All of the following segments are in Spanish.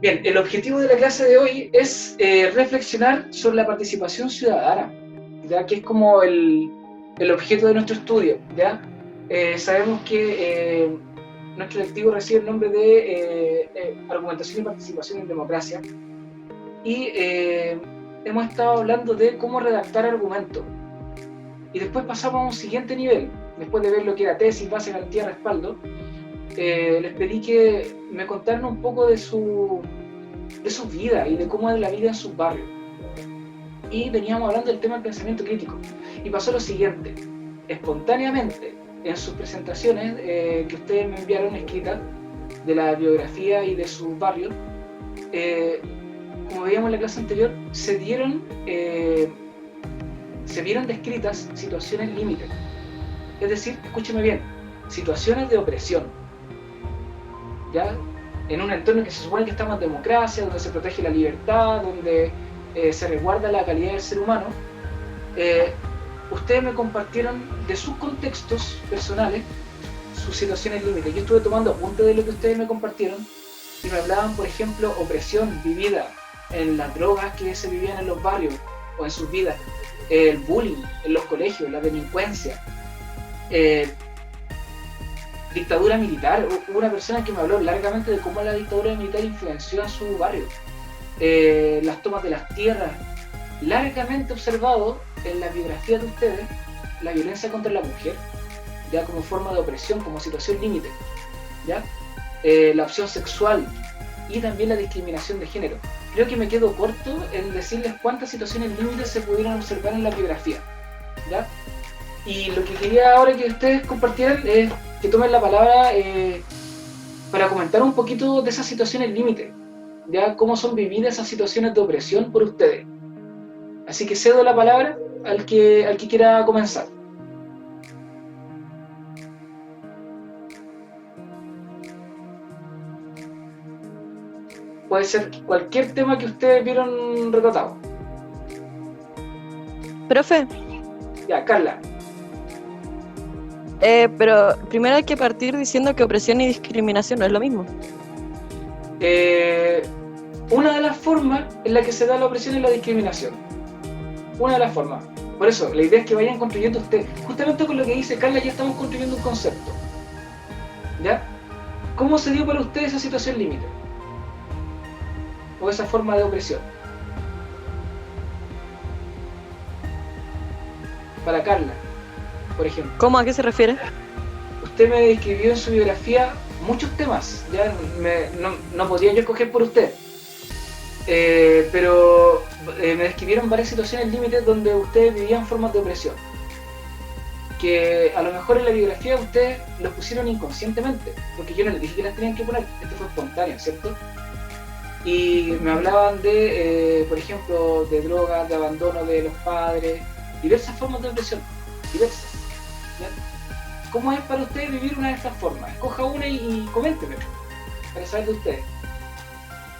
Bien, el objetivo de la clase de hoy es reflexionar sobre la participación ciudadana, ya que es como el objeto de nuestro estudio, ¿ya? Sabemos que nuestro electivo recibe el nombre de Argumentación y Participación en Democracia, y hemos estado hablando de cómo redactar argumentos. Y después pasamos a un siguiente nivel, después de ver lo que era tesis, base, garantía, respaldo. Les pedí que me contaran un poco de su vida y de cómo es la vida en sus barrios. Y veníamos hablando del tema del pensamiento crítico. Y pasó lo siguiente: espontáneamente, en sus presentaciones que ustedes me enviaron escritas de la biografía y de sus barrios, como veíamos en la clase anterior, se vieron descritas situaciones límites. Es decir, escúcheme bien, situaciones de opresión, ¿ya? En un entorno que se supone que estamos en democracia, donde se protege la libertad, donde se resguarda la calidad del ser humano. Ustedes me compartieron de sus contextos personales sus situaciones límites. Yo estuve tomando apuntes de lo que ustedes me compartieron y me hablaban, por ejemplo, opresión vivida en las drogas que se vivían en los barrios o en sus vidas, el bullying en los colegios, la delincuencia, dictadura militar. Hubo una persona que me habló largamente de cómo la dictadura militar influenció en su barrio, las tomas de las tierras. Largamente observado en la biografía de ustedes la violencia contra la mujer, ya como forma de opresión, como situación límite, ¿ya? La opción sexual y también la discriminación de género. Creo que me quedo corto en decirles cuántas situaciones límites se pudieron observar en la biografía, ¿ya? Y lo que quería ahora que ustedes compartieran es que tomen la palabra para comentar un poquito de esas situaciones límites, ya cómo son vividas esas situaciones de opresión por ustedes. Así que cedo la palabra al que quiera comenzar. Puede ser cualquier tema que ustedes vieron retratado. Profe, Ya, Carla. pero primero hay que partir diciendo que opresión y discriminación no es lo mismo. Una de las formas en la que se da la opresión es la discriminación. Una de las formas. Por eso, la idea es que vayan construyendo ustedes. Justamente con lo que dice Carla, ya estamos construyendo un concepto. ¿Ya? ¿Cómo se dio para ustedes esa situación límite? O esa forma de opresión. Para Carla, por ejemplo. ¿Cómo? ¿A qué se refiere? Usted me describió en su biografía muchos temas. Ya no podría yo escoger por usted. Pero me describieron varias situaciones límites donde ustedes vivían formas de opresión, que a lo mejor en la biografía ustedes los pusieron inconscientemente, porque yo no les dije que las tenían que poner, esto fue espontáneo, ¿cierto? Y me hablaban de, por ejemplo, de drogas, de abandono de los padres, diversas formas de opresión, diversas, ¿ya? ¿Cómo es para ustedes vivir una de estas formas? Escoja una y coménteme, para saber de ustedes.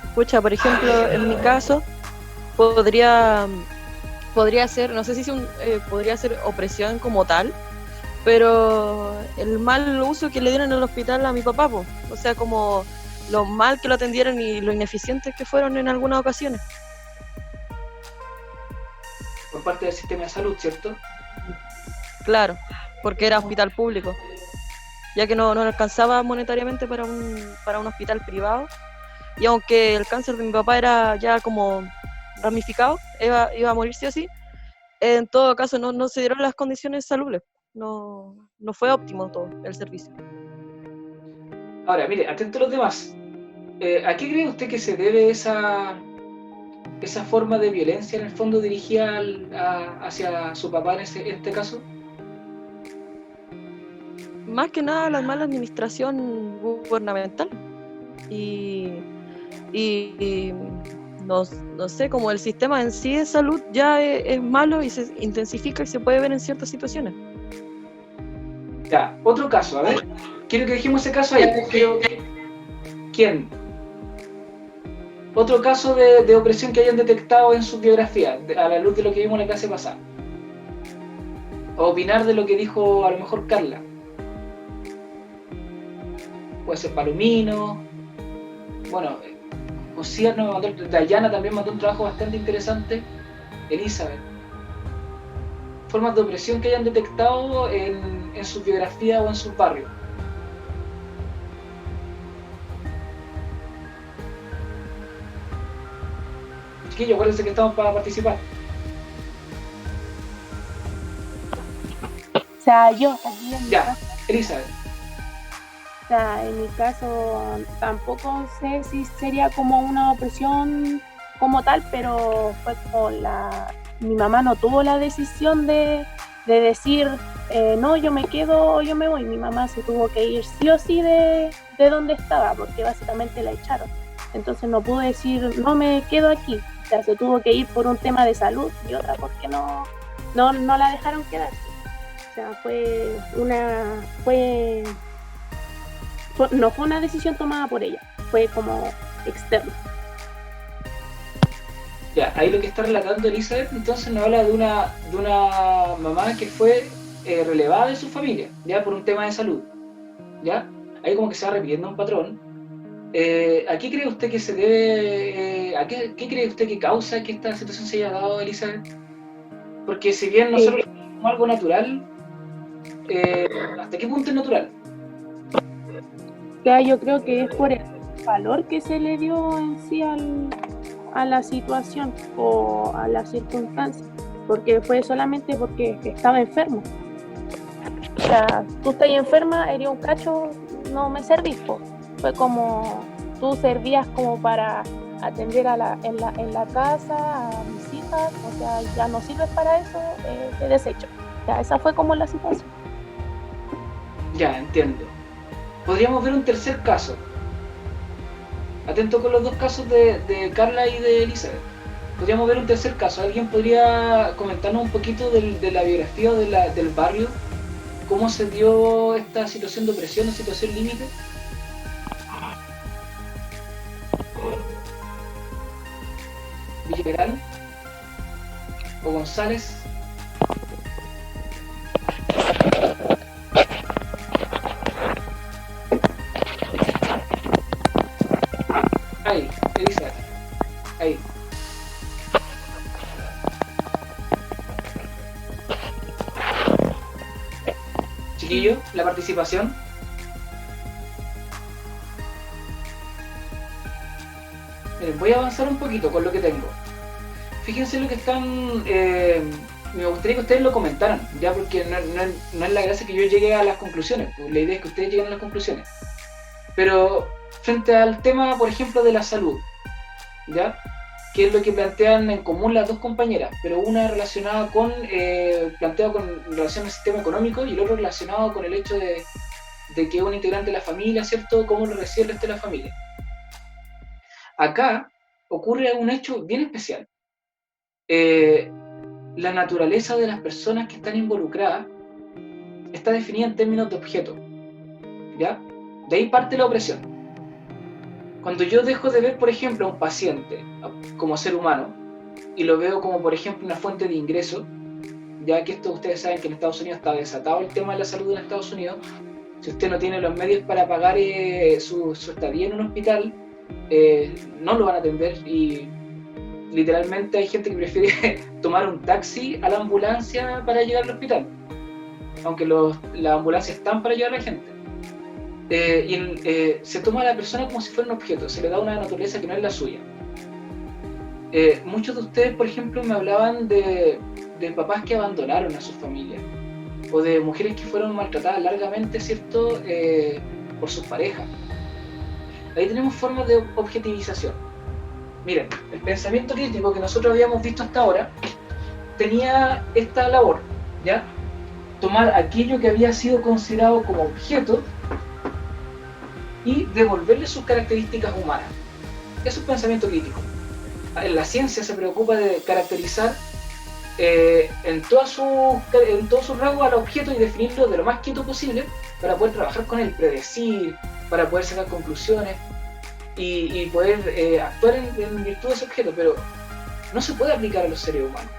Escucha, por ejemplo, en mi caso, podría ser, no sé si podría ser opresión como tal, pero el mal uso que le dieron en el hospital a mi papá, po. O sea, como lo mal que lo atendieron y lo ineficientes que fueron en algunas ocasiones. Por parte del sistema de salud, ¿cierto? Claro, porque era hospital público, ya que no alcanzaba monetariamente para un hospital privado. Y aunque el cáncer de mi papá era ya como ramificado, iba a morir sí o sí, en todo caso no se dieron las condiciones salubres. No fue óptimo todo el servicio. Ahora, mire, atento a los demás. ¿A qué cree usted que se debe esa forma de violencia en el fondo dirigida hacia su papá en este caso? Más que nada la mala administración gubernamental. Y no sé, como el sistema en sí de salud ya es malo y se intensifica y se puede ver en ciertas situaciones. Ya, otro caso, a ver. Quiero que dejemos ese caso ahí. ¿Quién? Otro caso de opresión que hayan detectado en su biografía, a la luz de lo que vimos en la clase pasada. O opinar de lo que dijo a lo mejor Carla. Puede ser Palomino. Bueno, Océano me mandó, Dayana también mandó un trabajo bastante interesante. Elizabeth. Formas de opresión que hayan detectado en su biografía o en sus barrios. Chiquillos, acuérdense que estamos para participar. O sea, yo aquí en mi Ya, caso, Elizabeth. o sea, en mi caso tampoco sé si sería como una opresión como tal, pero fue como mi mamá no tuvo la decisión de decir, no, yo me quedo o yo me voy. Mi mamá se tuvo que ir sí o sí de donde estaba, porque básicamente la echaron. Entonces no pudo decir, no me quedo aquí. O sea, se tuvo que ir por un tema de salud y otra porque no la dejaron quedarse. O sea, no fue una decisión tomada por ella, fue como externa. Ya, ahí lo que está relatando Elizabeth entonces nos habla de una mamá que fue relevada de su familia, ya por un tema de salud, ya, ahí como que se va repitiendo un patrón. ¿A qué cree usted que se debe, qué cree usted que causa que esta situación se haya dado, Elizabeth? Porque si bien nosotros como algo natural, ¿hasta qué punto es natural? Ya, yo creo que es por el valor que se le dio en sí a la situación o a las circunstancias, porque fue solamente porque estaba enfermo. O sea, tú estás enferma, eres un cacho, no me servís, po. Fue como tú servías como para atender en la casa a mis hijas, o sea, ya no sirves para eso, te desecho. O sea, esa fue como la situación. Ya, entiendo. Podríamos ver un tercer caso. Atento con los dos casos de Carla y de Elizabeth. Podríamos ver un tercer caso. ¿Alguien podría comentarnos un poquito de la biografía o del barrio? ¿Cómo se dio esta situación de opresión o situación límite? Villarreal o González. Ahí, Elizabeth. Ahí. Chiquillo, la participación. Miren, voy a avanzar un poquito con lo que tengo. Fíjense lo que están... me gustaría que ustedes lo comentaran, ya, porque no es la gracia que yo llegue a las conclusiones, pues la idea es que ustedes lleguen a las conclusiones. Pero frente al tema, por ejemplo, de la salud, ¿ya? Que es lo que plantean en común las dos compañeras, pero una relacionada con, planteado con relación al sistema económico y el otro relacionado con el hecho de que es un integrante de la familia, ¿cierto? Cómo lo recibe el resto de la familia. Acá ocurre un hecho bien especial. La naturaleza de las personas que están involucradas está definida en términos de objeto, ¿ya? De ahí parte la opresión. Cuando yo dejo de ver, por ejemplo, a un paciente como ser humano y lo veo como, por ejemplo, una fuente de ingreso, ya que esto ustedes saben que en Estados Unidos está desatado el tema de la salud en Estados Unidos. Si usted no tiene los medios para pagar su estadía en un hospital, no lo van a atender y literalmente hay gente que prefiere tomar un taxi a la ambulancia para llegar al hospital, aunque las ambulancias están para llevar a la gente. Se toma a la persona como si fuera un objeto, se le da una naturaleza que no es la suya. Muchos de ustedes, por ejemplo, me hablaban de papás que abandonaron a su familia, o de mujeres que fueron maltratadas largamente, ¿cierto?, por sus parejas. Ahí tenemos formas de objetivización. Miren, el pensamiento crítico que nosotros habíamos visto hasta ahora tenía esta labor, ¿ya? Tomar aquello que había sido considerado como objeto y devolverle sus características humanas. Eso es pensamiento crítico. La ciencia se preocupa de caracterizar en todos sus rasgos al objeto y definirlo de lo más quieto posible para poder trabajar con él, predecir, para poder sacar conclusiones y poder actuar en virtud de ese objeto, pero no se puede aplicar a los seres humanos.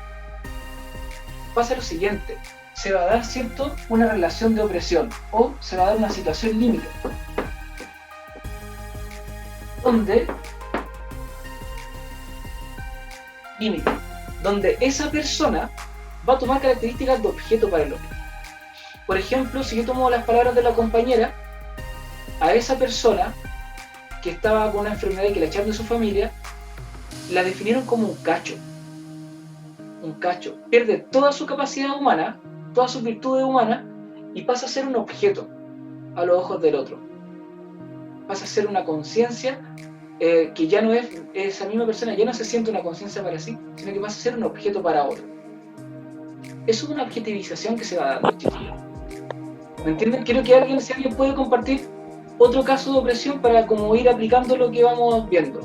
Pasa lo siguiente, se va a dar, ¿cierto?, una relación de opresión o se va a dar una situación límite donde límite, donde esa persona va a tomar características de objeto para el otro. Por ejemplo, si yo tomo las palabras de la compañera, a esa persona que estaba con una enfermedad y que la echaron de su familia, la definieron como un cacho. Un cacho. Pierde toda su capacidad humana, todas sus virtudes humanas, y pasa a ser un objeto a los ojos del otro. Pasa a ser una conciencia que ya no es, esa misma persona ya no se siente una conciencia para sí, sino que pasa a ser un objeto para otro. Eso es una objetivización que se va dando, chiquillos. ¿Me entienden? Quiero que si alguien puede compartir otro caso de opresión para como ir aplicando lo que vamos viendo.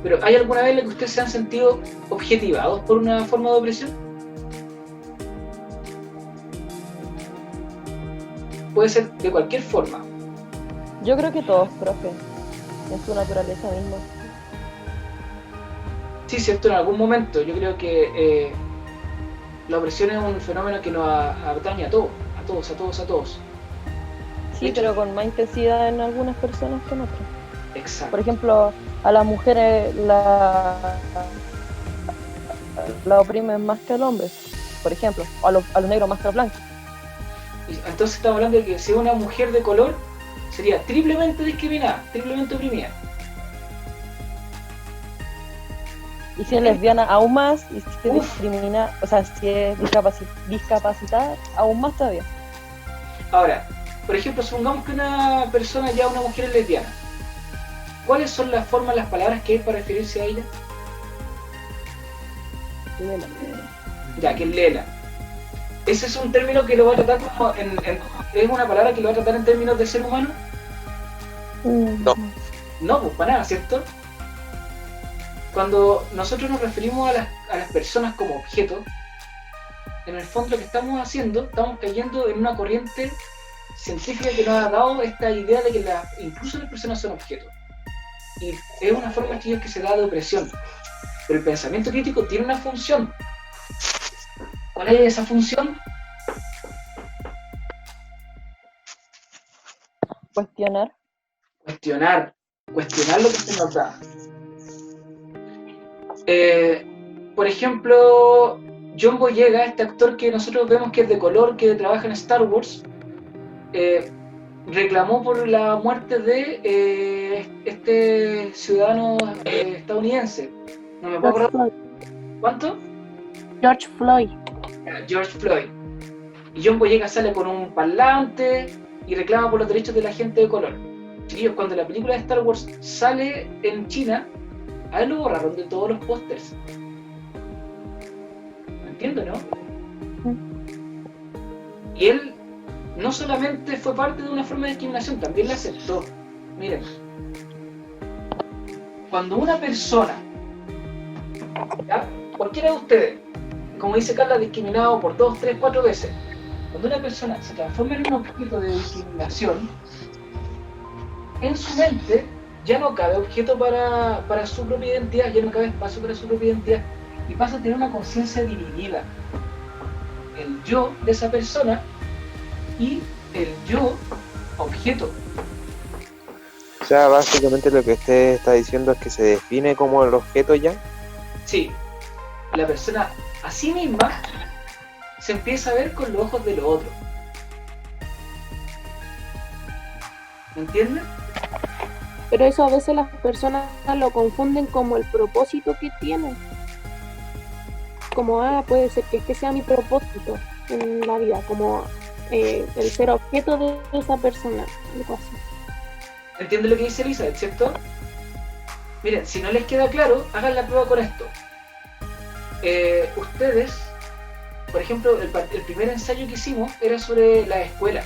Pero ¿hay alguna vez en la que ustedes se han sentido objetivados por una forma de opresión? Puede ser de cualquier forma. Yo creo que todos, profe, en su naturaleza misma. Sí, cierto, en algún momento. Yo creo que la opresión es un fenómeno que nos atañe a todos. Sí, pero con más intensidad en algunas personas que en otras. Exacto. Por ejemplo, a las mujeres la oprimen más que al hombre, por ejemplo, o a los negros más que a los blancos. Entonces estamos hablando de que si una mujer de color sería triplemente discriminada, triplemente oprimida. Y si es lesbiana, aún más, y si es discriminada, o sea, si es discapacitada, aún más todavía. Ahora, por ejemplo, supongamos que una persona, ya una mujer es lesbiana. ¿Cuáles son las formas, las palabras que hay para referirse a ella? Lela. Ya, que es lela. ¿Ese es un término que lo va a tratar como es una palabra que lo va a tratar en términos de ser humano? No. No, pues para nada, ¿cierto? Cuando nosotros nos referimos a las personas como objetos, en el fondo lo que estamos haciendo, estamos cayendo en una corriente científica que nos ha dado esta idea de que incluso las personas son objetos. Y es una forma, chicos, que se da de opresión. Pero el pensamiento crítico tiene una función. ¿Cuál es esa función? Cuestionar. Cuestionar lo que se nos da. Por ejemplo, John Boyega, este actor que nosotros vemos que es de color, que trabaja en Star Wars, reclamó por la muerte de este ciudadano estadounidense. No me puedo acordar. ¿Cuánto? George Floyd. George Floyd. Y John Boyega sale con un parlante y reclama por los derechos de la gente de color. Chiquillos, cuando la película de Star Wars sale en China, a él lo borraron de todos los pósters. ¿Me entiendo, no? Y él no solamente fue parte de una forma de discriminación, también la aceptó. Miren, cuando una persona, ¿ya? Cualquiera de ustedes, como dice Carla, discriminado por 2, 3, 4 veces, cuando una persona se transforma en un objeto de discriminación, en su mente ya no cabe objeto para su propia identidad, ya no cabe espacio para su propia identidad, y pasa a tener una conciencia dividida. El yo de esa persona y el yo objeto. O sea, básicamente lo que usted está diciendo es que se define como el objeto ya. Sí, la persona a sí misma se empieza a ver con los ojos de lo otro. ¿Me entienden? Pero eso a veces las personas lo confunden como el propósito que tienen. Como, puede ser que este sea mi propósito en la vida, como el ser objeto de esa persona, algo así. ¿Entienden lo que dice Elizabeth, cierto? Miren, si no les queda claro, hagan la prueba con esto. Ustedes, por ejemplo, el primer ensayo que hicimos era sobre la escuela.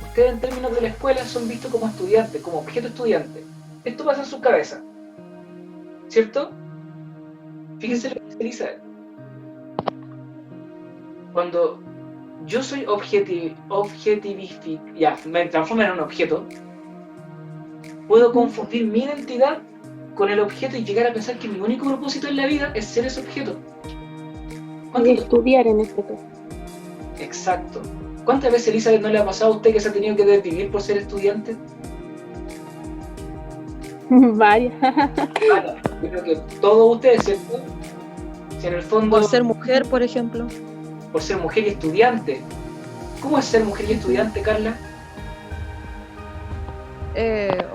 Ustedes en términos de la escuela son vistos como estudiantes, como objeto estudiante. Esto pasa en su cabeza, ¿cierto? Fíjense lo que dice Elizabeth. Cuando yo soy ya, me transformo en un objeto, puedo confundir mi identidad con el objeto y llegar a pensar que mi único propósito en la vida es ser ese objeto. Y estudiar en este caso. Exacto. ¿Cuántas veces, Elizabeth, no le ha pasado a usted que se ha tenido que desvivir por ser estudiante? Varias. Yo creo que todos ustedes, ¿cierto? Si en el fondo, Por ser mujer, por ejemplo. por ser mujer y estudiante. ¿Cómo es ser mujer y estudiante, Carla?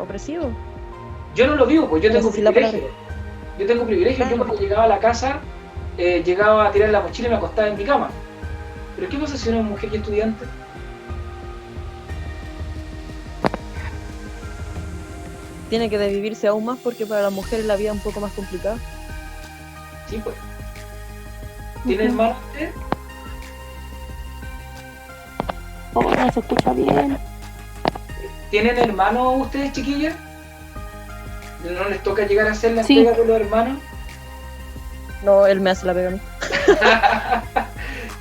Opresivo. Yo no lo vivo, pues yo No tengo sé si la privilegio. Yo tengo privilegio. Yo Claro. cuando llegaba a la casa, llegaba a tirar la mochila y me acostaba en mi cama. Pero ¿qué pasa si uno es mujer y estudiante? Tiene que desvivirse aún más porque para las mujeres la vida es un poco más complicada. Sí, pues. ¿Tiene hermano usted? Oh, no se escucha bien. ¿Tienen hermanos ustedes, chiquillas? ¿No les toca llegar a hacer la Sí. entrega con los hermanos? No, él me hace la pega a mí.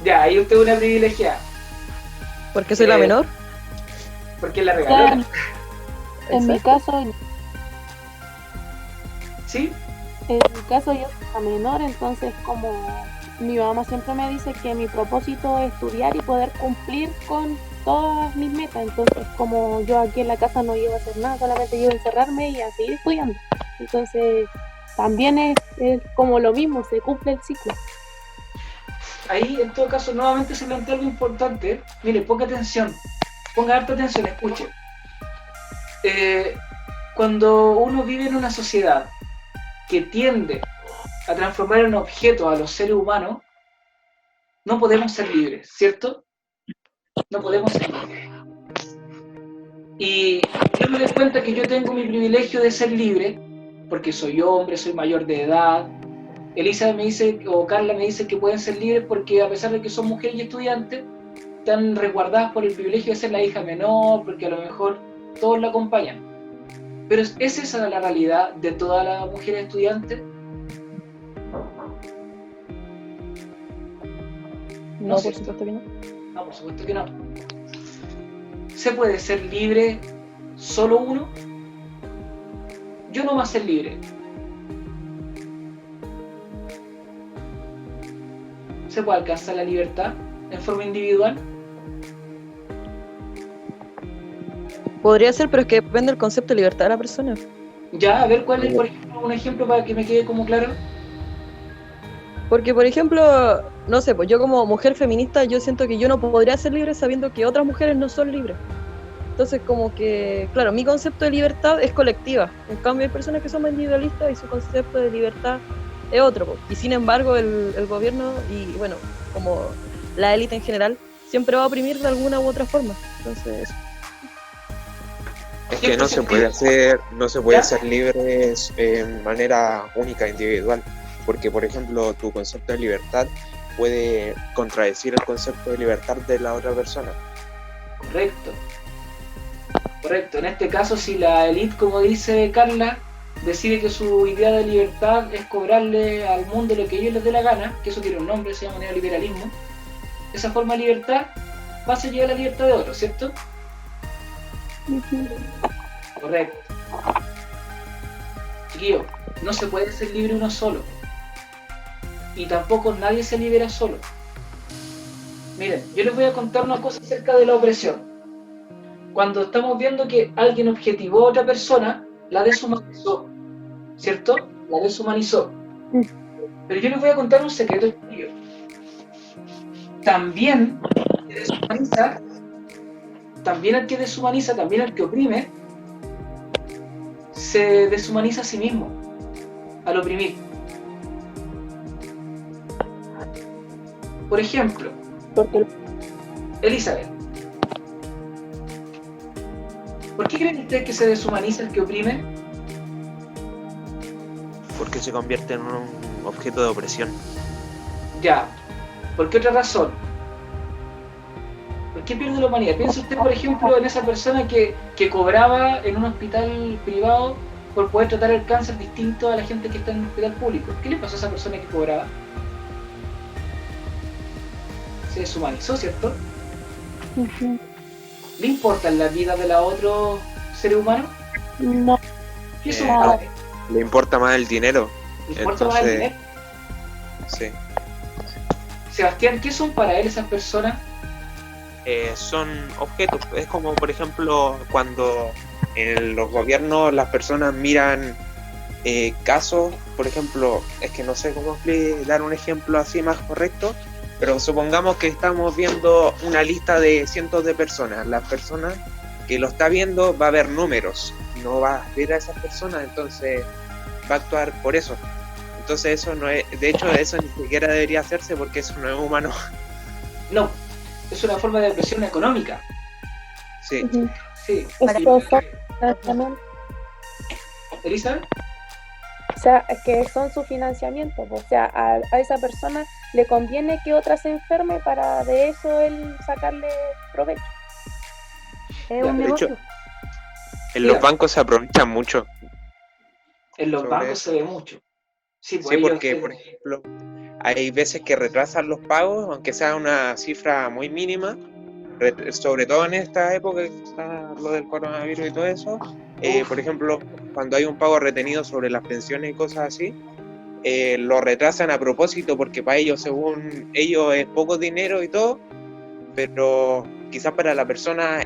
Ya, ahí usted es una privilegiada, Porque soy la Eh, menor. porque es la regalona. Claro, en mi Exacto. caso, ¿Sí? yo soy la menor, entonces como mi mamá siempre me dice que mi propósito es estudiar y poder cumplir con todas mis metas, entonces como yo aquí en la casa no llevo a hacer nada, solamente llevo a encerrarme y a seguir estudiando. Entonces también es como lo mismo, se cumple el ciclo. Ahí, en todo caso, nuevamente se plantea algo importante. Mire, ponga atención, ponga harta atención, escuche. Cuando uno vive en una sociedad que tiende a transformar en objeto a los seres humanos, no podemos ser libres, ¿cierto? No podemos ser libres. Y yo me doy cuenta que yo tengo mi privilegio de ser libre, porque soy hombre, soy mayor de edad. Elisa me dice, o Carla me dice que pueden ser libres porque a pesar de que son mujeres y estudiantes, están resguardadas por el privilegio de ser la hija menor, porque a lo mejor todos la acompañan. Pero ¿es esa la realidad de todas las mujeres estudiantes? No, sé. por supuesto que no. No, por supuesto que no. ¿Se puede ser libre solo uno? Yo no voy a ser libre. ¿Se puede alcanzar la libertad en forma individual? Podría ser, pero es que depende del concepto de libertad de la persona. Ya, a ver cuál es, por ejemplo, un ejemplo para que me quede como claro. Porque, por ejemplo, no sé, pues yo como mujer feminista, yo siento que yo no podría ser libre sabiendo que otras mujeres no son libres. Entonces, como que, claro, mi concepto de libertad es colectiva. En cambio, hay personas que son más individualistas y su concepto de libertad es otro. Pues. Y sin embargo, el gobierno y, bueno, como la élite en general, siempre va a oprimir de alguna u otra forma. Entonces, Es que no se puede hacer libre en manera única, individual, porque por ejemplo tu concepto de libertad puede contradecir el concepto de libertad de la otra persona. Correcto. Correcto. En este caso, si la élite, como dice Carla, decide que su idea de libertad es cobrarle al mundo lo que ellos les dé la gana, que eso tiene un nombre, se llama neoliberalismo, esa forma de libertad va a seguir a la libertad de otros, ¿cierto? Correcto. Chiquillo, no se puede ser libre uno solo. Y tampoco nadie se libera solo. Miren, yo les voy a contar una cosa acerca de la opresión. Cuando estamos viendo que alguien objetivó a otra persona, la deshumanizó, ¿cierto? La deshumanizó. Pero yo les voy a contar un secreto, chiquillo. También el que deshumaniza, también el que oprime, se deshumaniza a sí mismo al oprimir. Por ejemplo, Porque Elizabeth, ¿por qué creen ustedes que se deshumaniza el que oprime? Porque se convierte en un objeto de opresión. Ya, ¿por qué otra razón? ¿Por qué pierde la humanidad? Piensa usted, por ejemplo, en esa persona que cobraba en un hospital privado por poder tratar el cáncer distinto a la gente que está en un hospital público. ¿Qué le pasó a esa persona que cobraba? Se deshumanizó, ¿cierto? ¿Le importan la vida de los otros seres humanos? no, ¿Qué son No. para él? Le importa más el dinero. ¿Le importa más el Entonces- dinero? Sí. Sebastián, ¿qué son para él esas personas? Son objetos. Es como, por ejemplo, cuando en los gobiernos las personas miran casos, por ejemplo, es que no sé cómo dar un ejemplo así más correcto, pero supongamos que estamos viendo una lista de cientos de personas. Las personas que lo está viendo va a ver números, no va a ver a esas personas, entonces va a actuar por eso. Entonces eso no es, de hecho eso ni siquiera debería hacerse porque eso no es humano. No, es una forma de presión económica. Sí. Ujú. Sí. Estos son financiamiento, ¿Elizabeth? o sea, que son su financiamiento, o sea, a esa persona le conviene que otra se enferme para de eso él sacarle provecho. Es Ya, un de hecho, negocio. En Mira. los bancos se aprovechan mucho En los sobre bancos eso. se ve mucho. Sí, pues Sí, ellos porque, por ejemplo, hay veces que retrasan los pagos, aunque sea una cifra muy mínima, sobre todo en esta época que está lo del coronavirus y todo eso. Por ejemplo, cuando hay un pago retenido sobre las pensiones y cosas así, lo retrasan a propósito porque para ellos, según ellos, es poco dinero y todo, pero quizás para la persona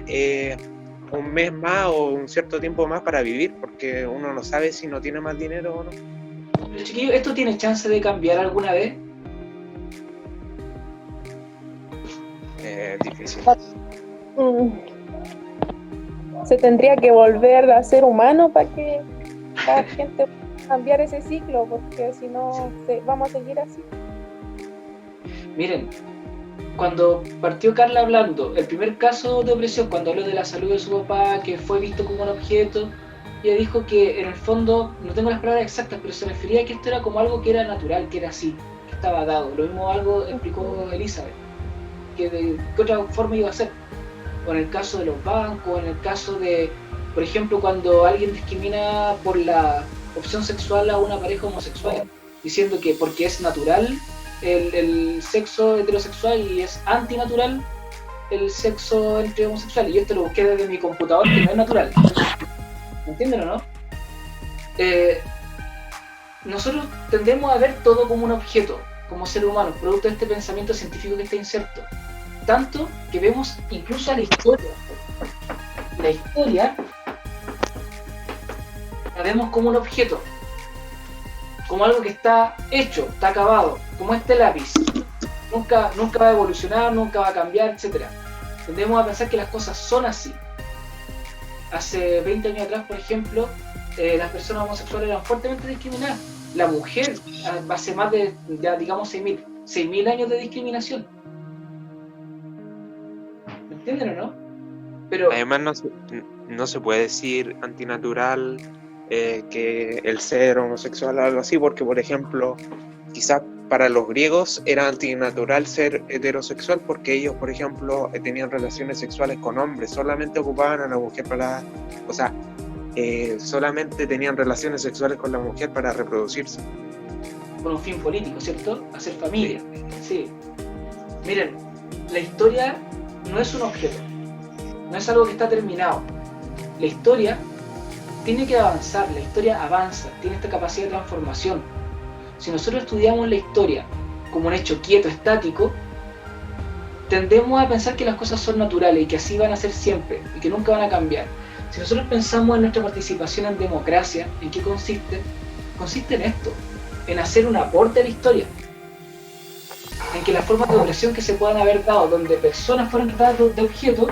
un mes más o un cierto tiempo más para vivir, porque uno no sabe si no tiene más dinero o no. Pero chiquillos, ¿esto tiene chance de cambiar alguna vez? Difícil. Se tendría que volver a ser humano para que la gente pueda cambiar ese ciclo, porque si no vamos a seguir así. Miren, cuando partió Carla hablando, el primer caso de opresión, cuando habló de la salud de su papá, que fue visto como un objeto, ella dijo que en el fondo, no tengo las palabras exactas, pero se refería a que esto era como algo que era natural, que era así, que estaba dado. Lo mismo algo explicó Elizabeth, que de qué otra forma iba a ser. O en el caso de los bancos, en el caso de, por ejemplo, cuando alguien discrimina por la opción sexual a una pareja homosexual, diciendo que porque es natural el sexo heterosexual y es antinatural el sexo entre homosexuales. Y esto lo busqué desde mi computador, que no es natural. ¿Me entienden o no? Nosotros tendemos a ver todo como un objeto, como ser humano, producto de este pensamiento científico que está inserto. Tanto que vemos incluso a la historia. La historia la vemos como un objeto, como algo que está hecho, está acabado, como este lápiz. Nunca va a evolucionar, nunca va a cambiar, etc. Tendemos a pensar que las cosas son así. Hace 20 años atrás, por ejemplo, las personas homosexuales eran fuertemente discriminadas. La mujer, hace más de, ya digamos, 6.000 años de discriminación. ¿Me entienden o no? Pero Además, no se puede decir antinatural que el ser homosexual o algo así, porque, por ejemplo, quizás para los griegos era antinatural ser heterosexual porque ellos, por ejemplo, tenían relaciones sexuales con hombres, solamente ocupaban a la mujer para, o sea, solamente tenían relaciones sexuales con la mujer para reproducirse. con un fin político, ¿cierto? Hacer familia. Sí. Miren, la historia no es un objeto, no es algo que está terminado. La historia tiene que avanzar, la historia avanza, tiene esta capacidad de transformación. Si nosotros estudiamos la historia como un hecho quieto, estático, tendemos a pensar que las cosas son naturales y que así van a ser siempre y que nunca van a cambiar. Si nosotros pensamos en nuestra participación en democracia, ¿en qué consiste? Consiste en esto, en hacer un aporte a la historia, en que las formas de opresión que se puedan haber dado donde personas fueron tratadas de objeto,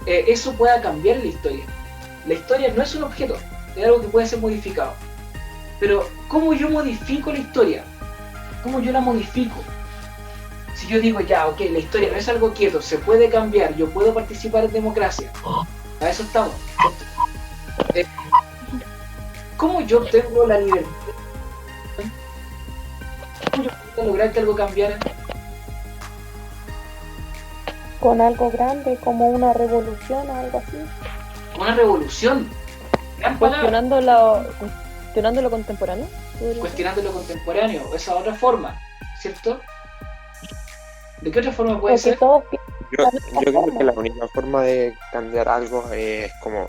eso pueda cambiar la historia. La historia no es un objeto, es algo que puede ser modificado. Pero, ¿cómo yo modifico la historia? ¿Cómo yo la modifico? Si yo digo, ya, ok, la historia no es algo quieto, se puede cambiar, yo puedo participar en democracia. A eso estamos. ¿Cómo yo obtengo la libertad? ¿Cómo yo puedo lograr que algo cambiara? Con algo grande, como una revolución o algo así. Una revolución. Gran palabra. Cuestionando lo contemporáneo. Cuestionando lo contemporáneo, esa otra forma, ¿cierto? ¿De qué otra forma puede ser? Todos Yo creo que la única forma de cambiar algo es como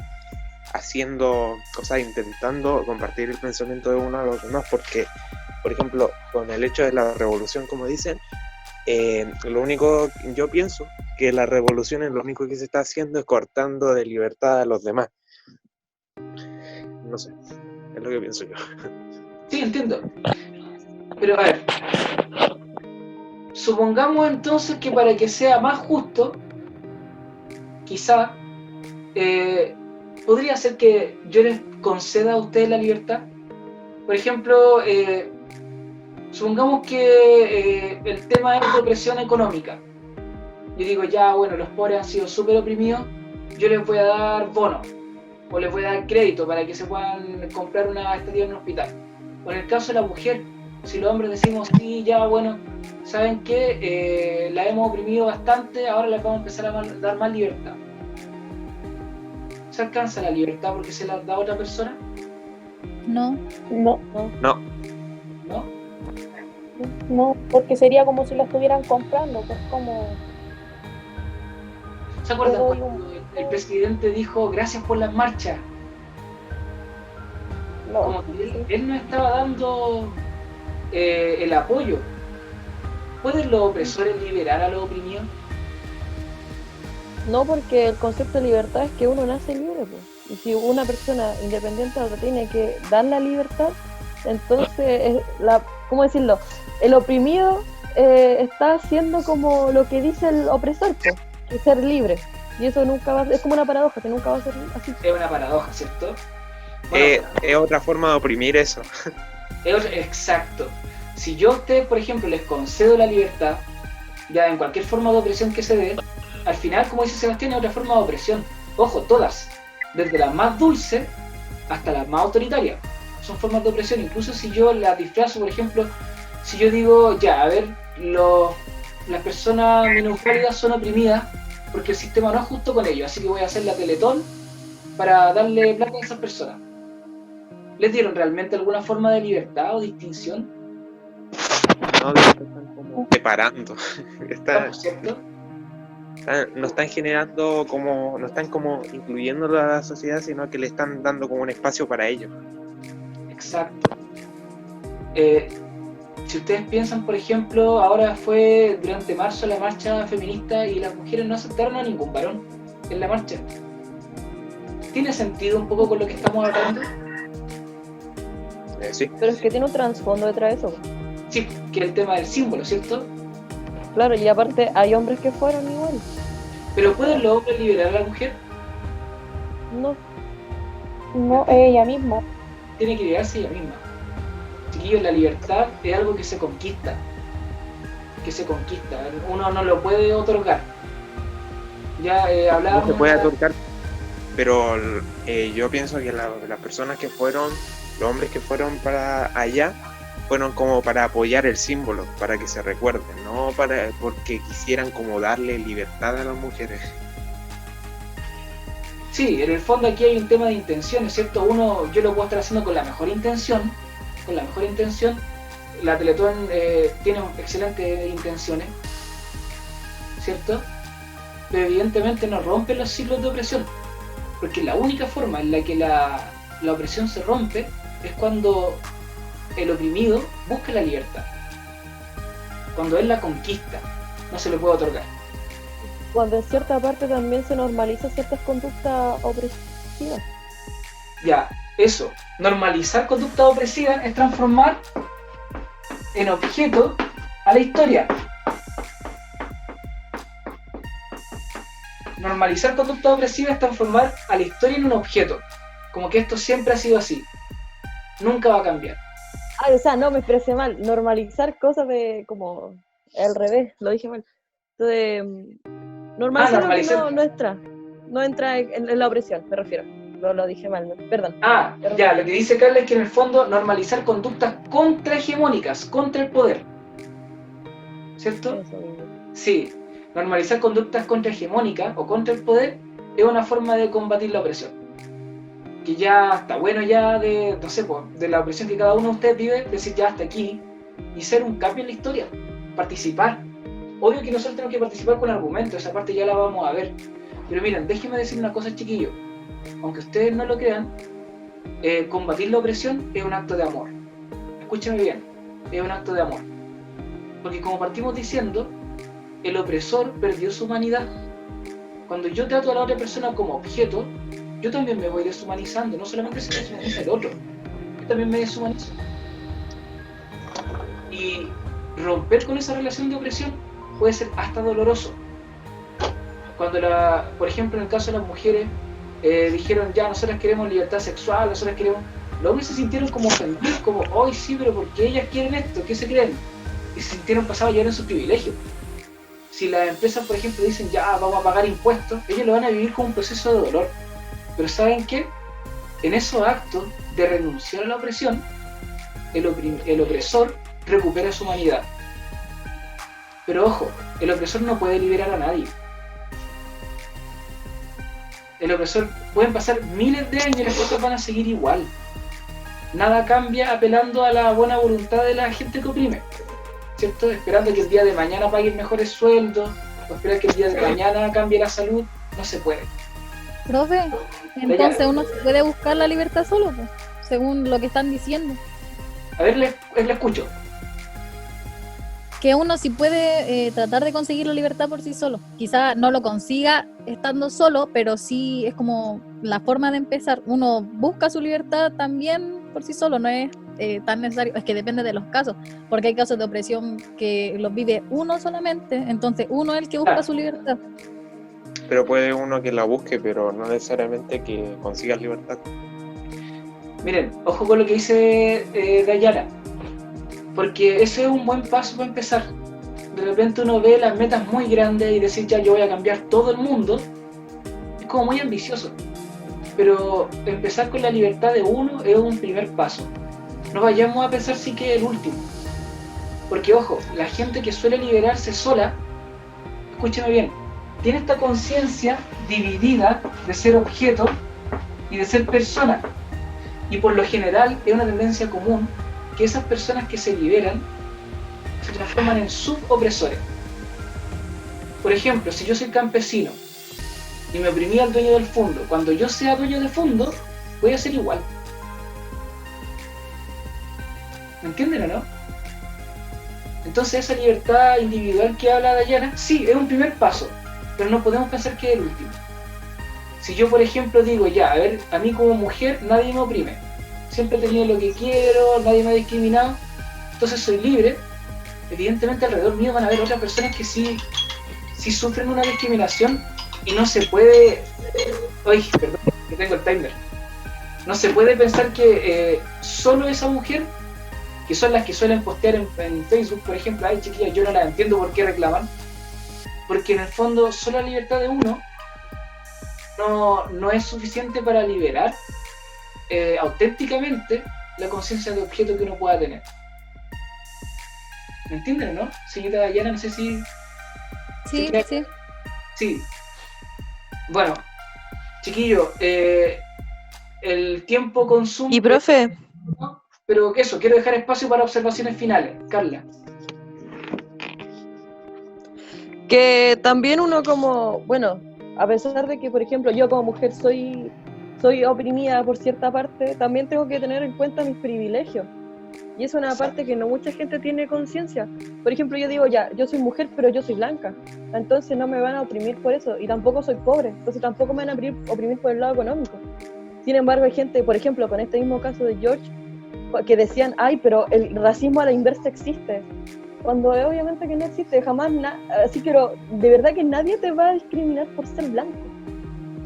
haciendo, o sea, intentando compartir el pensamiento de uno a los demás, porque, por ejemplo, con el hecho de la revolución, como dicen, lo único, yo pienso que la revolución es lo único que se está haciendo es cortando de libertad a los demás. No sé, es lo que pienso yo. Sí, entiendo. Pero a ver, supongamos entonces que para que sea más justo, quizá podría ser que yo les conceda a ustedes la libertad. Por ejemplo, supongamos que el tema es de opresión económica. Yo digo, ya, bueno, los pobres han sido súper oprimidos, yo les voy a dar bonos o les voy a dar crédito para que se puedan comprar una estadía en un hospital. O en el caso de la mujer, si los hombres decimos, sí, ya, bueno, ¿saben qué? La hemos oprimido bastante, ahora les vamos a empezar a dar más libertad. ¿Se alcanza la libertad porque se la da a otra persona? No, ¿No? porque sería como si la estuvieran comprando, pues como... ¿Se acuerdan cuando el presidente dijo gracias por las marchas? No, Como que él no estaba dando el apoyo. ¿Pueden los opresores liberar a los oprimidos? No, porque el concepto de libertad es que uno nace libre, pues. Y si una persona independiente a otra tiene que dar la libertad, entonces, ¿cómo decirlo? El oprimido está haciendo como lo que dice el opresor, pues, que es ser libre. Y eso nunca va a ser, es como una paradoja, que nunca va a ser así. Es una paradoja, ¿cierto? Bueno, Es otra forma de oprimir eso. exacto. Si yo a ustedes, por ejemplo, les concedo la libertad, ya en cualquier forma de opresión que se dé, al final, como dice Sebastián, es otra forma de opresión. Ojo, todas, desde las más dulces hasta las más autoritarias, son formas de opresión. Incluso si yo las disfrazo, por ejemplo, si yo digo, ya, a ver, las personas minusválidas son oprimidas porque el sistema no es justo con ellos, así que voy a hacer la Teletón para darle plata a esas personas. ¿Les dieron realmente alguna forma de libertad o distinción? No, están como separando. ¿Cierto? No están generando como, no están como incluyéndolo a la sociedad, sino que le están dando como un espacio para ellos. Exacto. Si ustedes piensan, por ejemplo, ahora fue durante marzo la marcha feminista y las mujeres no aceptaron a ningún varón en la marcha. ¿Tiene sentido un poco con lo que estamos hablando? Sí. Pero es que tiene un trasfondo detrás de eso. Sí, que el tema del símbolo, ¿cierto? Claro, y aparte hay hombres que fueron igual. ¿Pero pueden los hombres liberar a la mujer? No, ella misma. Tiene que liberarse ella misma. Chiquillos, la libertad es algo que se conquista. Uno no lo puede otorgar. Ya hablábamos... No se puede otorgar, pero yo pienso que las personas que fueron, los hombres que fueron para allá, fueron como para apoyar el símbolo, para que se recuerden, no porque quisieran como darle libertad a las mujeres. Sí, en el fondo aquí hay un tema de intenciones, ¿cierto? Yo lo puedo estar haciendo con la mejor intención, la Teletón tiene excelentes intenciones, ¿cierto? Pero evidentemente no rompe los ciclos de opresión, porque la única forma en la que la opresión se rompe es cuando el oprimido busca la libertad, cuando él la conquista, no se le puede otorgar. Cuando en cierta parte también se normaliza ciertas conductas opresivas. Ya, eso, normalizar conductas opresivas es transformar en objeto a la historia. Normalizar conductas opresivas es transformar a la historia en un objeto, como que esto siempre ha sido así, nunca va a cambiar. O sea, no, me expresé mal. Normalizar cosas de como al revés, lo dije mal. Entonces, normalizar lo que no entra en la opresión, me refiero. Lo dije mal, perdón. Ya, lo que dice Carla es que en el fondo normalizar conductas contrahegemónicas, contra el poder. ¿Cierto? Sí, normalizar conductas contrahegemónicas o contra el poder es una forma de combatir la opresión. Que ya está bueno ya de la opresión que cada uno de ustedes vive, decir ya hasta aquí y ser un cambio en la historia, participar. Obvio que nosotros tenemos que participar con argumentos, esa parte ya la vamos a ver. Pero miren, déjenme decir una cosa, chiquillos. Aunque ustedes no lo crean, combatir la opresión es un acto de amor. Escúcheme bien, es un acto de amor. Porque como partimos diciendo, el opresor perdió su humanidad. Cuando yo trato a la otra persona como objeto, yo también me voy deshumanizando, no solamente se deshumaniza el otro, también me deshumanizo. Y romper con esa relación de opresión puede ser hasta doloroso. Cuando, por ejemplo, en el caso de las mujeres, dijeron, ya, nosotras queremos libertad sexual, nosotras queremos... Los hombres se sintieron como ofendidos, como, hoy sí, pero ¿por qué ellas quieren esto? ¿Qué se creen? Y se sintieron pasados ya en su privilegio. Si las empresas, por ejemplo, dicen, ya, vamos a pagar impuestos, ellos lo van a vivir como un proceso de dolor. Pero ¿saben qué? En esos actos de renunciar a la opresión, el opresor recupera su humanidad. Pero ojo, el opresor no puede liberar a nadie. El opresor, pueden pasar miles de años y las cosas van a seguir igual. Nada cambia apelando a la buena voluntad de la gente que oprime, ¿cierto? Esperando que el día de mañana paguen mejores sueldos, o esperar que el día de mañana cambie la salud, no se puede. Profe, entonces uno se puede buscar la libertad solo, pues, según lo que están diciendo. A ver, le escucho. Que uno sí puede tratar de conseguir la libertad por sí solo. Quizá no lo consiga estando solo, pero sí es como la forma de empezar. Uno busca su libertad también por sí solo, no es tan necesario. Es que depende de los casos, porque hay casos de opresión que los vive uno solamente, entonces uno es el que busca su libertad. Pero puede uno que la busque, pero no necesariamente que consiga libertad. Miren, ojo con lo que dice Dayana, porque ese es un buen paso para empezar. De repente uno ve las metas muy grandes y decir, ya, yo voy a cambiar todo el mundo, es como muy ambicioso. Pero empezar con la libertad de uno es un primer paso. No vayamos a pensar sí que es el último. Porque ojo, la gente que suele liberarse sola, escúcheme bien, tiene esta conciencia dividida de ser objeto y de ser persona. Y por lo general es una tendencia común que esas personas que se liberan se transforman en subopresores. Por ejemplo, si yo soy campesino y me oprimía al dueño del fondo, cuando yo sea dueño del fondo, voy a ser igual. ¿Me entienden o no? Entonces esa libertad individual que habla Dayana, sí, es un primer paso, pero no podemos pensar que es el último. Si yo, por ejemplo, digo, ya, a ver, a mí como mujer nadie me oprime, siempre he tenido lo que quiero, nadie me ha discriminado, entonces soy libre, evidentemente alrededor mío van a haber otras personas que sí sufren una discriminación y no se puede... Ay, perdón, que tengo el timer. No se puede pensar que solo esa mujer, que son las que suelen postear en Facebook, por ejemplo, ay chiquillas, yo no las entiendo por qué reclaman, porque en el fondo solo la libertad de uno no es suficiente para liberar auténticamente la conciencia de objeto que uno pueda tener. ¿Me entienden o no? Señorita Dayana, no sé si... Sí, sí. Sí. Bueno, chiquillo, el tiempo consume... Y profe... ¿no? Pero eso, quiero dejar espacio para observaciones finales. Carla. Que también uno como, bueno, a pesar de que, por ejemplo, yo como mujer soy oprimida por cierta parte, también tengo que tener en cuenta mis privilegios. Y es una parte que no mucha gente tiene conciencia. Por ejemplo, yo digo, ya, yo soy mujer, pero yo soy blanca. Entonces no me van a oprimir por eso. Y tampoco soy pobre. Entonces tampoco me van a oprimir por el lado económico. Sin embargo, hay gente, por ejemplo, con este mismo caso de George, que decían, ay, pero el racismo a la inversa existe. Cuando obviamente que no existe, jamás así que de verdad que nadie te va a discriminar por ser blanco.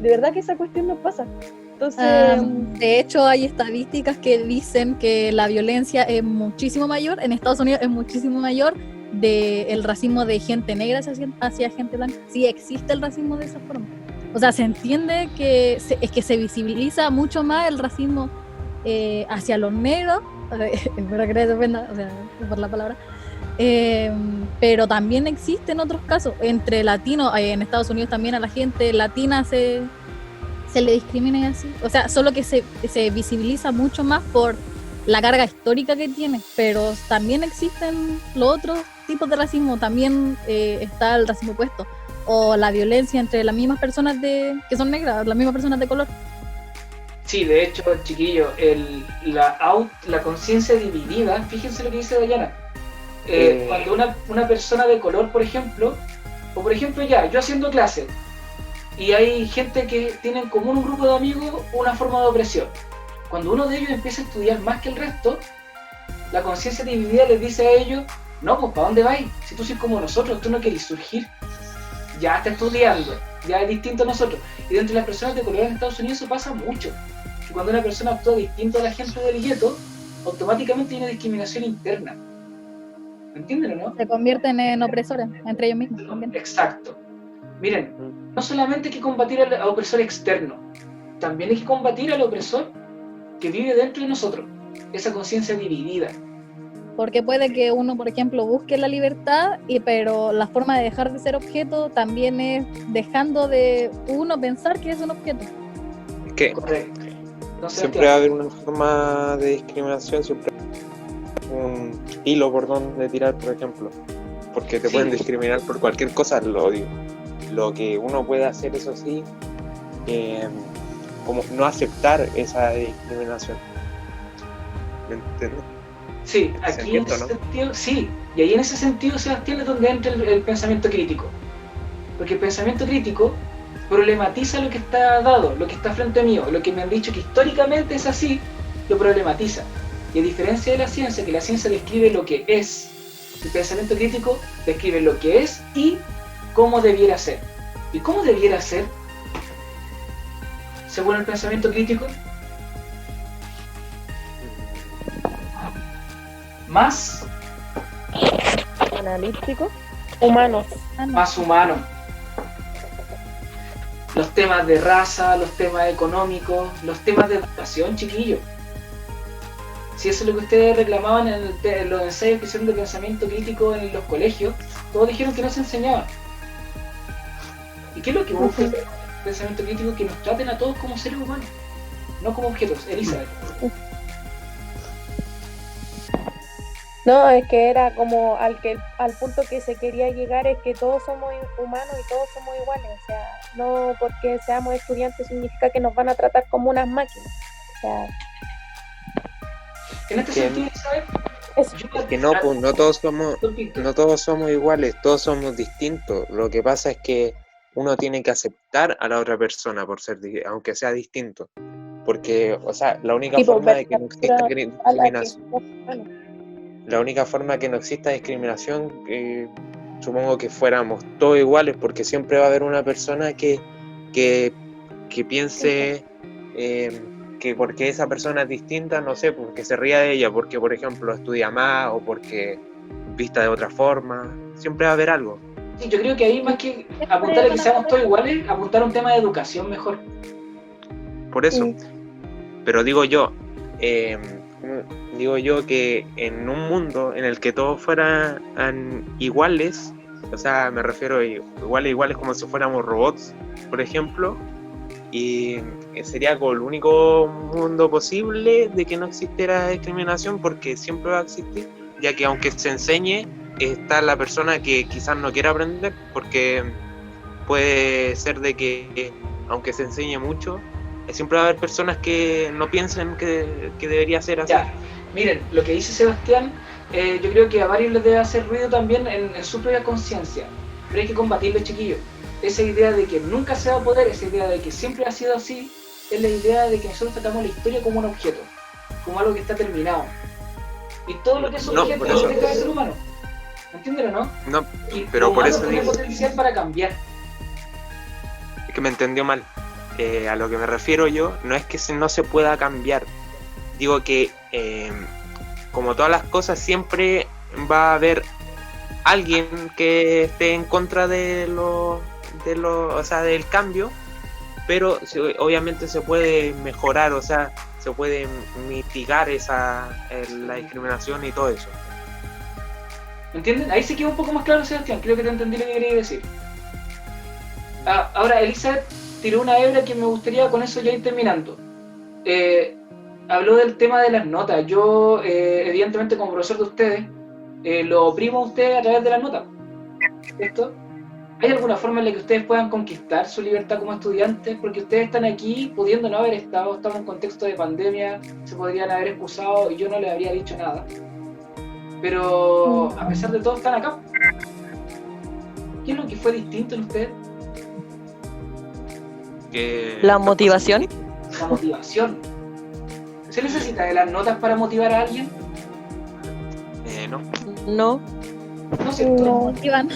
De verdad que esa cuestión no pasa. Entonces, de hecho, hay estadísticas que dicen que la violencia es muchísimo mayor, en Estados Unidos es muchísimo mayor del racismo de gente negra hacia gente blanca. Sí existe el racismo de esa forma. O sea, se entiende que es que se visibiliza mucho más el racismo hacia los negros, espero que no se ofenda, o sea, por la palabra, pero también existen otros casos entre latinos. En Estados Unidos también a la gente latina se le discrimina y así, o sea, solo que se visibiliza mucho más por la carga histórica que tiene, pero también existen los otros tipos de racismo. También está el racismo opuesto o la violencia entre las mismas personas que son negras, las mismas personas de color. Sí, de hecho, chiquillo, la conciencia dividida, fíjense lo que dice Dayana. Cuando una persona de color, por ejemplo, o por ejemplo ya, yo haciendo clase, y hay gente que tiene en común un grupo de amigos una forma de opresión. Cuando uno de ellos empieza a estudiar más que el resto, la conciencia dividida les dice a ellos, no, pues ¿para dónde vais? Si tú sois como nosotros, tú no querés surgir, ya estás estudiando, ya es distinto a nosotros. Y dentro de las personas de color en Estados Unidos eso pasa mucho, que cuando una persona actúa distinto a la gente del gueto, automáticamente hay una discriminación interna. ¿Me entienden o no? Se convierten en opresores entre ellos mismos también. Exacto. Miren, no solamente hay que combatir al opresor externo, también hay que combatir al opresor que vive dentro de nosotros, esa conciencia dividida. Porque puede que uno, por ejemplo, busque la libertad, pero la forma de dejar de ser objeto también es dejando de uno pensar que es un objeto. Es que Correcto. Entonces, siempre va a haber una forma de discriminación, siempre un hilo por donde tirar, por ejemplo, porque te pueden discriminar por cualquier cosa, lo odio. Lo que uno puede hacer, eso sí, como no aceptar esa discriminación. ¿Me entiendes? Sí, aquí en ese sentido, sí, y ahí en ese sentido, Sebastián, es donde entra el pensamiento crítico. Porque el pensamiento crítico problematiza lo que está dado, lo que está frente mío, lo que me han dicho que históricamente es así, lo problematiza. Y a diferencia de la ciencia, que la ciencia describe lo que es, el pensamiento crítico describe lo que es y cómo debiera ser. ¿Y cómo debiera ser? Según el pensamiento crítico, más Analítico. Humanos. más humano. Los temas de raza, los temas económicos, los temas de educación, chiquillos. Si eso es lo que ustedes reclamaban en los ensayos que hicieron de pensamiento crítico en los colegios, todos dijeron que no se enseñaba. ¿Y qué es lo que busca el pensamiento crítico? Que nos traten a todos como seres humanos, no como objetos. Elizabeth. No, es que era como al punto que se quería llegar, es que todos somos humanos y todos somos iguales. O sea, no porque seamos estudiantes significa que nos van a tratar como unas máquinas. O sea, En este sentido, Elizabeth, eso. Es que no, pues no todos somos iguales, todos somos distintos. Lo que pasa es que uno tiene que aceptar a la otra persona por ser, aunque sea distinto. Porque, o sea, la única forma de que no exista discriminación, la única forma que no exista discriminación, supongo que fuéramos todos iguales, porque siempre va a haber una persona que piense que porque esa persona es distinta, no sé, porque se ría de ella, porque por ejemplo estudia más o porque vista de otra forma, siempre va a haber algo. Sí, yo creo que ahí más que apuntar a que seamos todos iguales, apuntar a un tema de educación mejor. Por eso, pero digo yo que en un mundo en el que todos fueran iguales, o sea, me refiero a iguales como si fuéramos robots, por ejemplo, y sería como el único mundo posible de que no existiera discriminación, porque siempre va a existir, ya que aunque se enseñe, está la persona que quizás no quiera aprender, porque puede ser de que aunque se enseñe mucho, siempre va a haber personas que no piensen que debería ser así. Ya, miren, lo que dice Sebastián, yo creo que a varios les debe hacer ruido también en su propia conciencia, pero hay que combatirlo, chiquillos. Esa idea de que nunca se va a poder, esa idea de que siempre ha sido así, es la idea de que nosotros tratamos la historia como un objeto, como algo que está terminado. Y todo lo que es un objeto es de cada ser humano. ¿Entienden o no? No, y pero por eso tiene digo, potencial para cambiar. es que me entendió mal. A lo que me refiero yo, no es que no se pueda cambiar. Digo que, como todas las cosas, siempre va a haber alguien que esté en contra o sea, del cambio, pero obviamente se puede mejorar, o sea, se puede mitigar la discriminación y todo eso. ¿Entienden? Ahí se quedó un poco más claro, Sebastián. Creo que te entendí lo que quería decir. Ahora, Elizabeth tiró una hebra que me gustaría con eso ya ir terminando. Habló del tema de las notas. Yo, evidentemente, como profesor de ustedes, lo oprimo a ustedes a través de las notas. ¿Cierto? ¿Hay alguna forma en la que ustedes puedan conquistar su libertad como estudiantes? Porque ustedes están aquí pudiendo no haber estado, estamos en un contexto de pandemia, se podrían haber excusado y yo no les habría dicho nada. Pero a pesar de todo están acá. ¿Qué es lo que fue distinto en ustedes? La motivación. La motivación. ¿Se necesita de las notas para motivar a alguien? No. No, No, ¿cierto? No. Motivan.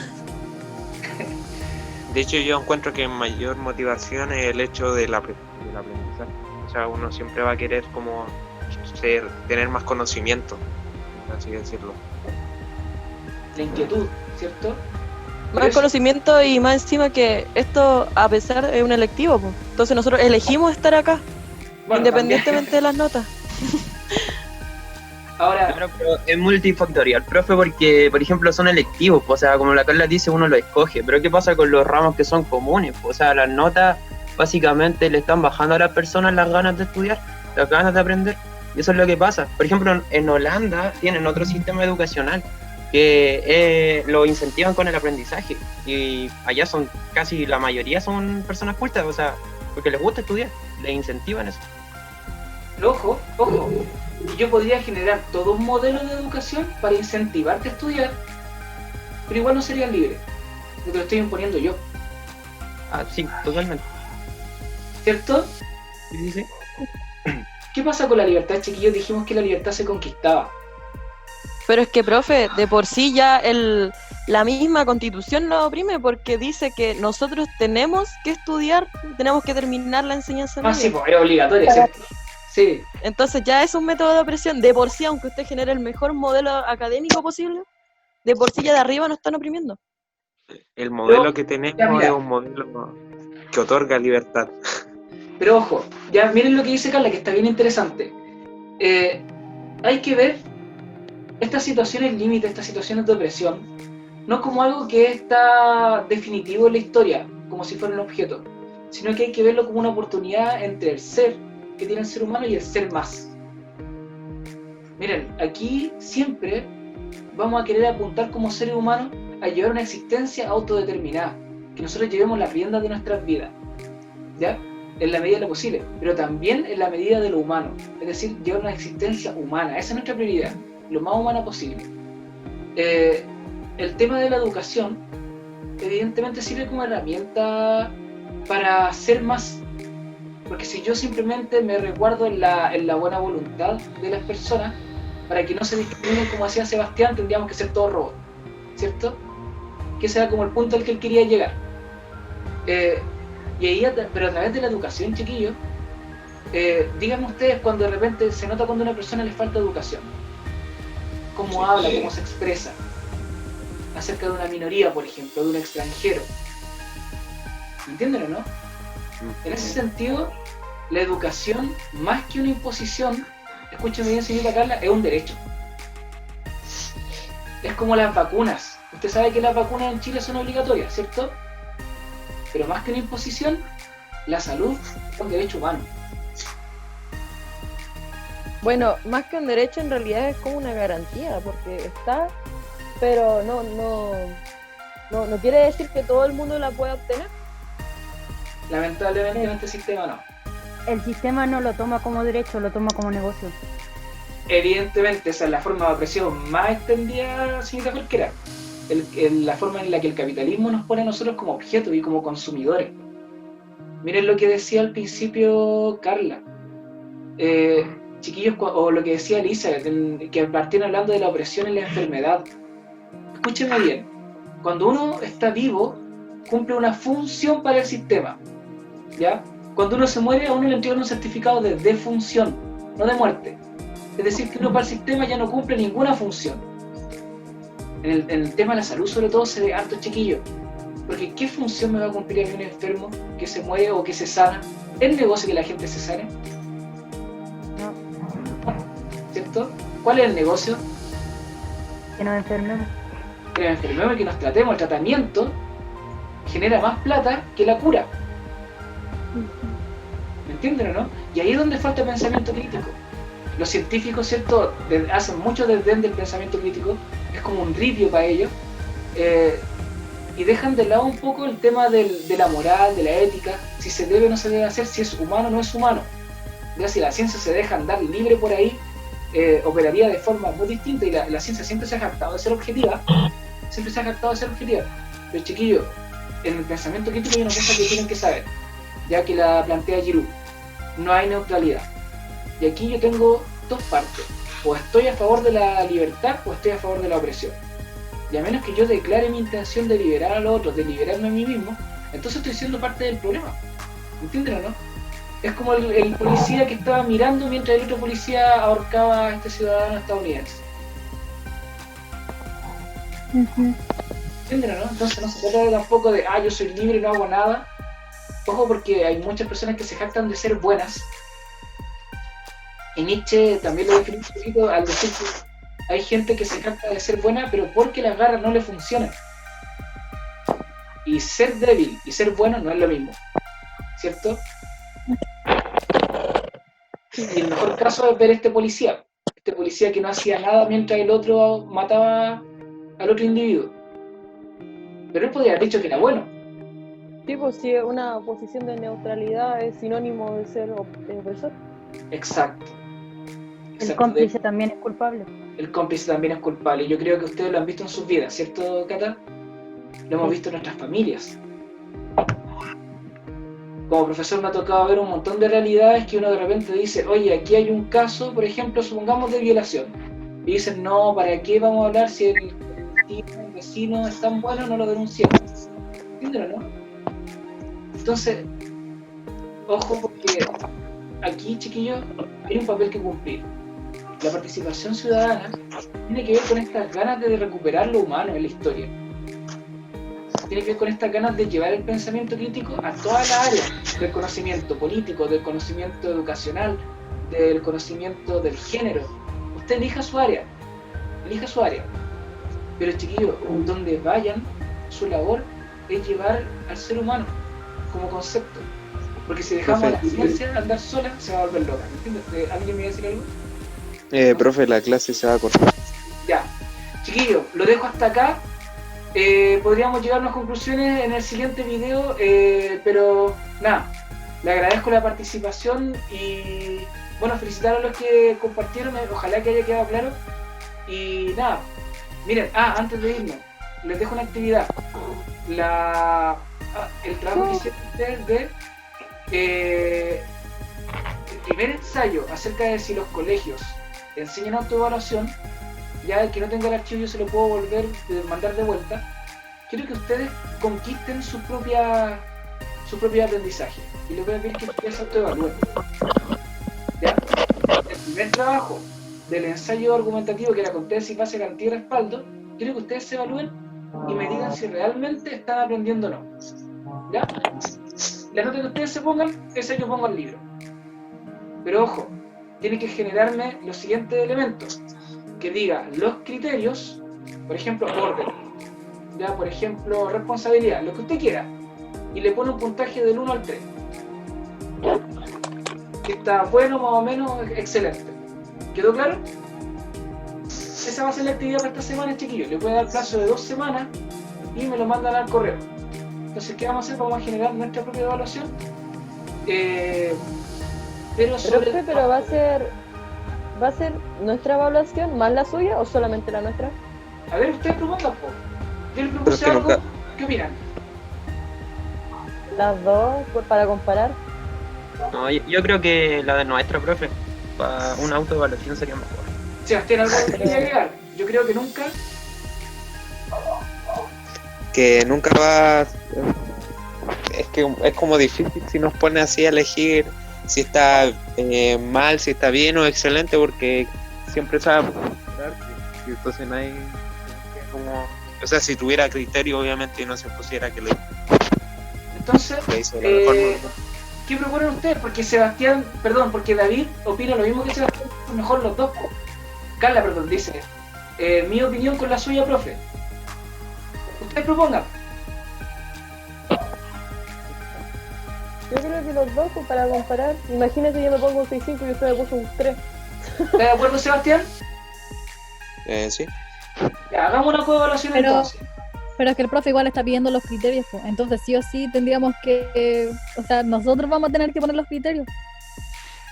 De hecho, yo encuentro que mayor motivación es el hecho del aprendizaje. O sea, uno siempre va a querer como tener más conocimiento, por así decirlo. La inquietud, ¿cierto? más Pero conocimiento y más encima que esto, a pesar, es un electivo, po. Entonces nosotros elegimos estar acá, bueno, independientemente de las notas. Ahora, Claro, pero es multifactorial, profe, porque, por ejemplo, son electivos, o sea, como la Carla dice, uno lo escoge, pero ¿qué pasa con los ramos que son comunes? O sea, las notas básicamente le están bajando a las personas las ganas de estudiar, las ganas de aprender, y eso es lo que pasa. Por ejemplo, en Holanda tienen otro sistema educacional que lo incentivan con el aprendizaje, y allá son casi la mayoría son personas cultas, o sea, porque les gusta estudiar, les incentivan eso. ojo, yo podría generar todo un modelo de educación para incentivarte a estudiar, pero igual no serías libre, porque lo estoy imponiendo yo, Ah, sí, totalmente. ¿cierto? Sí, sí, sí. ¿Qué pasa con la libertad, chiquillos? Dijimos que la libertad se conquistaba. Pero es que, profe, de por sí ya la misma constitución nos oprime porque dice que nosotros tenemos que estudiar, tenemos que terminar la enseñanza Ah, sí, media. pues es obligatorio, ¿cierto? Sí, Entonces ya es un método de opresión. De por sí, aunque usted genere el mejor modelo académico posible, de por sí ya de arriba nos están oprimiendo. El modelo que ya, tenemos mira. es un modelo que otorga libertad. pero ojo, ya miren lo que dice Carla, que está bien interesante. Hay que ver estas situaciones límite, estas situaciones de opresión, no como algo que está definitivo en la historia, como si fuera un objeto, sino que hay que verlo como una oportunidad entre el ser que tiene el ser humano y el ser más. Miren, aquí siempre vamos a querer apuntar como seres humanos a llevar una existencia autodeterminada, que nosotros llevemos las riendas de nuestras vidas, ¿ya? En la medida de lo posible, pero también en la medida de lo humano, es decir, llevar una existencia humana, esa es nuestra prioridad, lo más humana posible. El tema de la educación evidentemente sirve como herramienta para ser más, porque si yo simplemente me resguardo en la buena voluntad de las personas para que no se discriminen como hacía Sebastián, tendríamos que ser todos robots, ¿cierto? Que ese era como el punto al que él quería llegar. Y ahí, pero a través de la educación, chiquillos, díganme ustedes cuando de repente se nota cuando a una persona le falta educación, cómo habla, cómo se expresa acerca de una minoría, por ejemplo, de un extranjero. ¿Entienden o no? En ese sentido, la educación, más que una imposición, escúcheme bien, señorita Carla, es un derecho. Es como las vacunas. Usted sabe que las vacunas en Chile son obligatorias, ¿cierto? Pero más que una imposición, la salud es un derecho humano. Bueno, más que un derecho, en realidad es como una garantía, porque está, pero no quiere decir que todo el mundo la pueda obtener. Lamentablemente en este sistema no. El sistema no lo toma como derecho, lo toma como negocio. Evidentemente esa es la forma de opresión más extendida, señorita cualquiera. La forma en la que el capitalismo nos pone a nosotros como objetos y como consumidores. Miren lo que decía al principio Carla. Chiquillos, o lo que decía Elizabeth, que partieron hablando de la opresión y la enfermedad. Escúchenme bien. Cuando uno está vivo, cumple una función para el sistema, ¿ya? Cuando uno se muere, a uno le entregan un certificado de defunción, no de muerte. Es decir, que uno para el sistema ya no cumple ninguna función. En el tema de la salud, sobre todo, se ve harto, chiquillo. Porque ¿qué función me va a cumplir a mí un enfermo que se muere o que se sana? ¿Es negocio que la gente se sane? ¿Cierto? ¿Cuál es el negocio? Que nos enfermemos. Que nos enfermemos y que nos tratemos. El tratamiento genera más plata que la cura. ¿Me entienden o no? Y ahí es donde falta pensamiento crítico. Los científicos, ¿cierto?, hacen mucho desdén del pensamiento crítico, es como un ripio para ellos, y dejan de lado un poco el tema de la moral, de la ética, si se debe o no se debe hacer, si es humano o no es humano. Ya si la ciencia se deja andar libre por ahí, operaría de forma muy distinta, y la ciencia siempre se ha jactado de ser objetiva, pero chiquillos, en el pensamiento crítico hay una cosa que tienen que saber, ya que la plantea Giroux: no hay neutralidad. Y aquí yo tengo dos partes. O estoy a favor de la libertad o estoy a favor de la opresión. Y a menos que yo declare mi intención de liberar a los otros, de liberarme a mí mismo, entonces estoy siendo parte del problema. ¿Entienden o no? Es como el policía que estaba mirando mientras el otro policía ahorcaba a este ciudadano estadounidense. ¿Entienden o no? Entonces no se trata tampoco de, yo soy libre y no hago nada. Ojo, porque hay muchas personas que se jactan de ser buenas. Y Nietzsche también lo definió un poquito al decir que hay gente que se jacta de ser buena, pero porque las garras no le funcionan. Y ser débil y ser bueno no es lo mismo, ¿cierto? Y el mejor caso es ver este policía que no hacía nada mientras el otro mataba al otro individuo. Pero él podría haber dicho que era bueno. Sí, pues si una posición de neutralidad es sinónimo de ser opresor. Exacto. El cómplice también es culpable. El cómplice también es culpable. Yo creo que ustedes lo han visto en sus vidas, ¿cierto, Cata? Lo hemos visto en nuestras familias. Como profesor me ha tocado ver un montón de realidades que uno de repente dice, oye, aquí hay un caso, por ejemplo, supongamos de violación. Y dicen, no, ¿para qué vamos a hablar si el vecino es tan bueno, no lo denunciamos? ¿Entienden o no? Entonces, ojo, porque aquí, chiquillos, hay un papel que cumplir. La participación ciudadana tiene que ver con estas ganas de recuperar lo humano en la historia. Tiene que ver con estas ganas de llevar el pensamiento crítico a todas las áreas del conocimiento político, del conocimiento educacional, del conocimiento del género. Usted elija su área, pero chiquillos, donde vayan, su labor es llevar al ser humano como concepto, porque si dejamos a la ciencia andar sola, se va a volver loca, ¿entiendes? ¿Alguien me iba a decir algo? Profe, la clase se va a cortar. Ya, chiquillos, lo dejo hasta acá. Podríamos llegar a unas conclusiones en el siguiente video, pero nada, le agradezco la participación y bueno, felicitar a los que compartieron, ojalá que haya quedado claro. Y nada, miren, antes de irnos, les dejo una actividad. El trabajo que hicieron ustedes de el primer ensayo acerca de si los colegios enseñan autoevaluación, ya el que no tenga el archivo yo se lo puedo mandar de vuelta. Quiero que ustedes conquisten su propio aprendizaje y les voy a pedir que ustedes se autoevalúen. ¿Ya? El primer trabajo del ensayo argumentativo, que era con tesis, base, garantía y respaldo, quiero que ustedes se evalúen y me digan si realmente están aprendiendo o no. ¿Ya? La nota que ustedes se pongan, esa yo pongo al libro. Pero ojo, tiene que generarme los siguientes elementos. Que diga los criterios, por ejemplo, orden, ya, por ejemplo, responsabilidad, lo que usted quiera, y le pone un puntaje del 1 al 3. Que está bueno, más o menos, excelente. ¿Quedó claro? Esa va a ser la actividad para esta semana, chiquillos. Le voy a dar plazo de 2 semanas y me lo mandan al correo. Entonces, ¿qué vamos a hacer? Vamos a generar nuestra propia evaluación. Pero ¿va a ser nuestra evaluación más la suya o solamente la nuestra? A ver, ustedes propongan, po. Yo les propuse algo. ¿Qué opinan? Las dos, para comparar. No, yo creo que la de nuestra, profe, para una autoevaluación sería mejor. Sebastián, ¿algo que quería agregar? Yo creo que nunca. Que nunca va. Es que es como difícil si nos pone así a elegir si está mal, si está bien o excelente, porque siempre sabe mejorar, y entonces no hay como, o sea, si tuviera criterio obviamente no se pusiera que lo entonces hizo de la mejor manera. ¿Qué proponen ustedes? Porque David opina lo mismo que Sebastián, mejor los dos. Carla, dice, mi opinión con la suya, profe. Ustedes propongan. Yo creo que los dos, para comparar, imagínate yo me pongo un 6.5 y usted me puso un 3. ¿Está de acuerdo, Sebastián? Sí. Ya, hagamos una coevaluación entonces. Pero es que el profe igual está pidiendo los criterios, pues. Entonces sí o sí tendríamos que, o sea, nosotros vamos a tener que poner los criterios.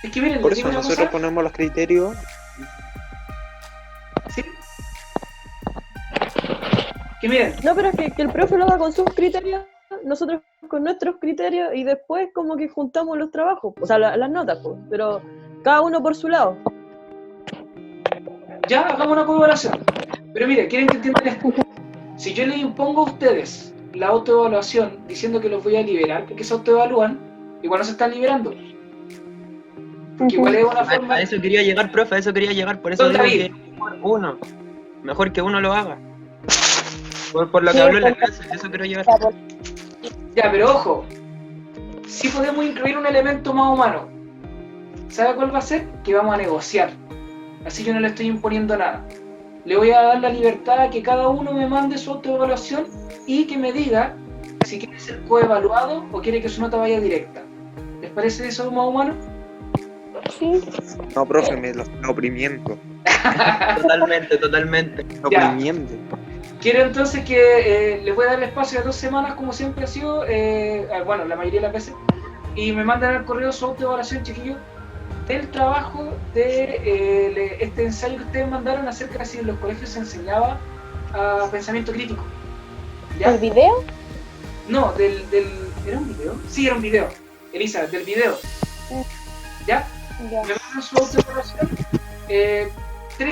Es que miren, por eso nosotros ponemos los criterios. ¿Sí? Que miren. No, pero es que el profe lo haga con sus criterios, nosotros con nuestros criterios y después como que juntamos los trabajos, o sea, las notas, pues. Pero cada uno por su lado. Ya, hagamos una coevaluación. Pero mire, quieren que entiendan esto. Si yo les impongo a ustedes la autoevaluación diciendo que los voy a liberar, porque se autoevalúan, igual no se están liberando. Porque igual es una forma... A eso quería llegar, profe, a eso quería llegar, por eso Don digo David. que mejor que uno lo haga. Por lo que habló en la clase, a eso quiero llegar. Ya, pero ojo, si podemos incluir un elemento más humano. ¿Sabe cuál va a ser? Que vamos a negociar. Así yo no le estoy imponiendo nada. Le voy a dar la libertad a que cada uno me mande su autoevaluación y que me diga si quiere ser coevaluado o quiere que su nota vaya directa. ¿Les parece eso más humano? Sí. No, profe, me lo está oprimiendo. Totalmente. Ya. Oprimiendo. Quiero entonces que les voy a dar el espacio de 2 semanas, como siempre ha sido, bueno, la mayoría de las veces, y me mandan al correo su autoevaluación, chiquillos, del trabajo de este ensayo que ustedes mandaron acerca de si en los colegios se enseñaba a pensamiento crítico. ¿Ya? ¿El video? No, ¿era un video? Sí, era un video. Elisa, del video. ¿Ya? Ya. Me mandan su autoevaluación, 3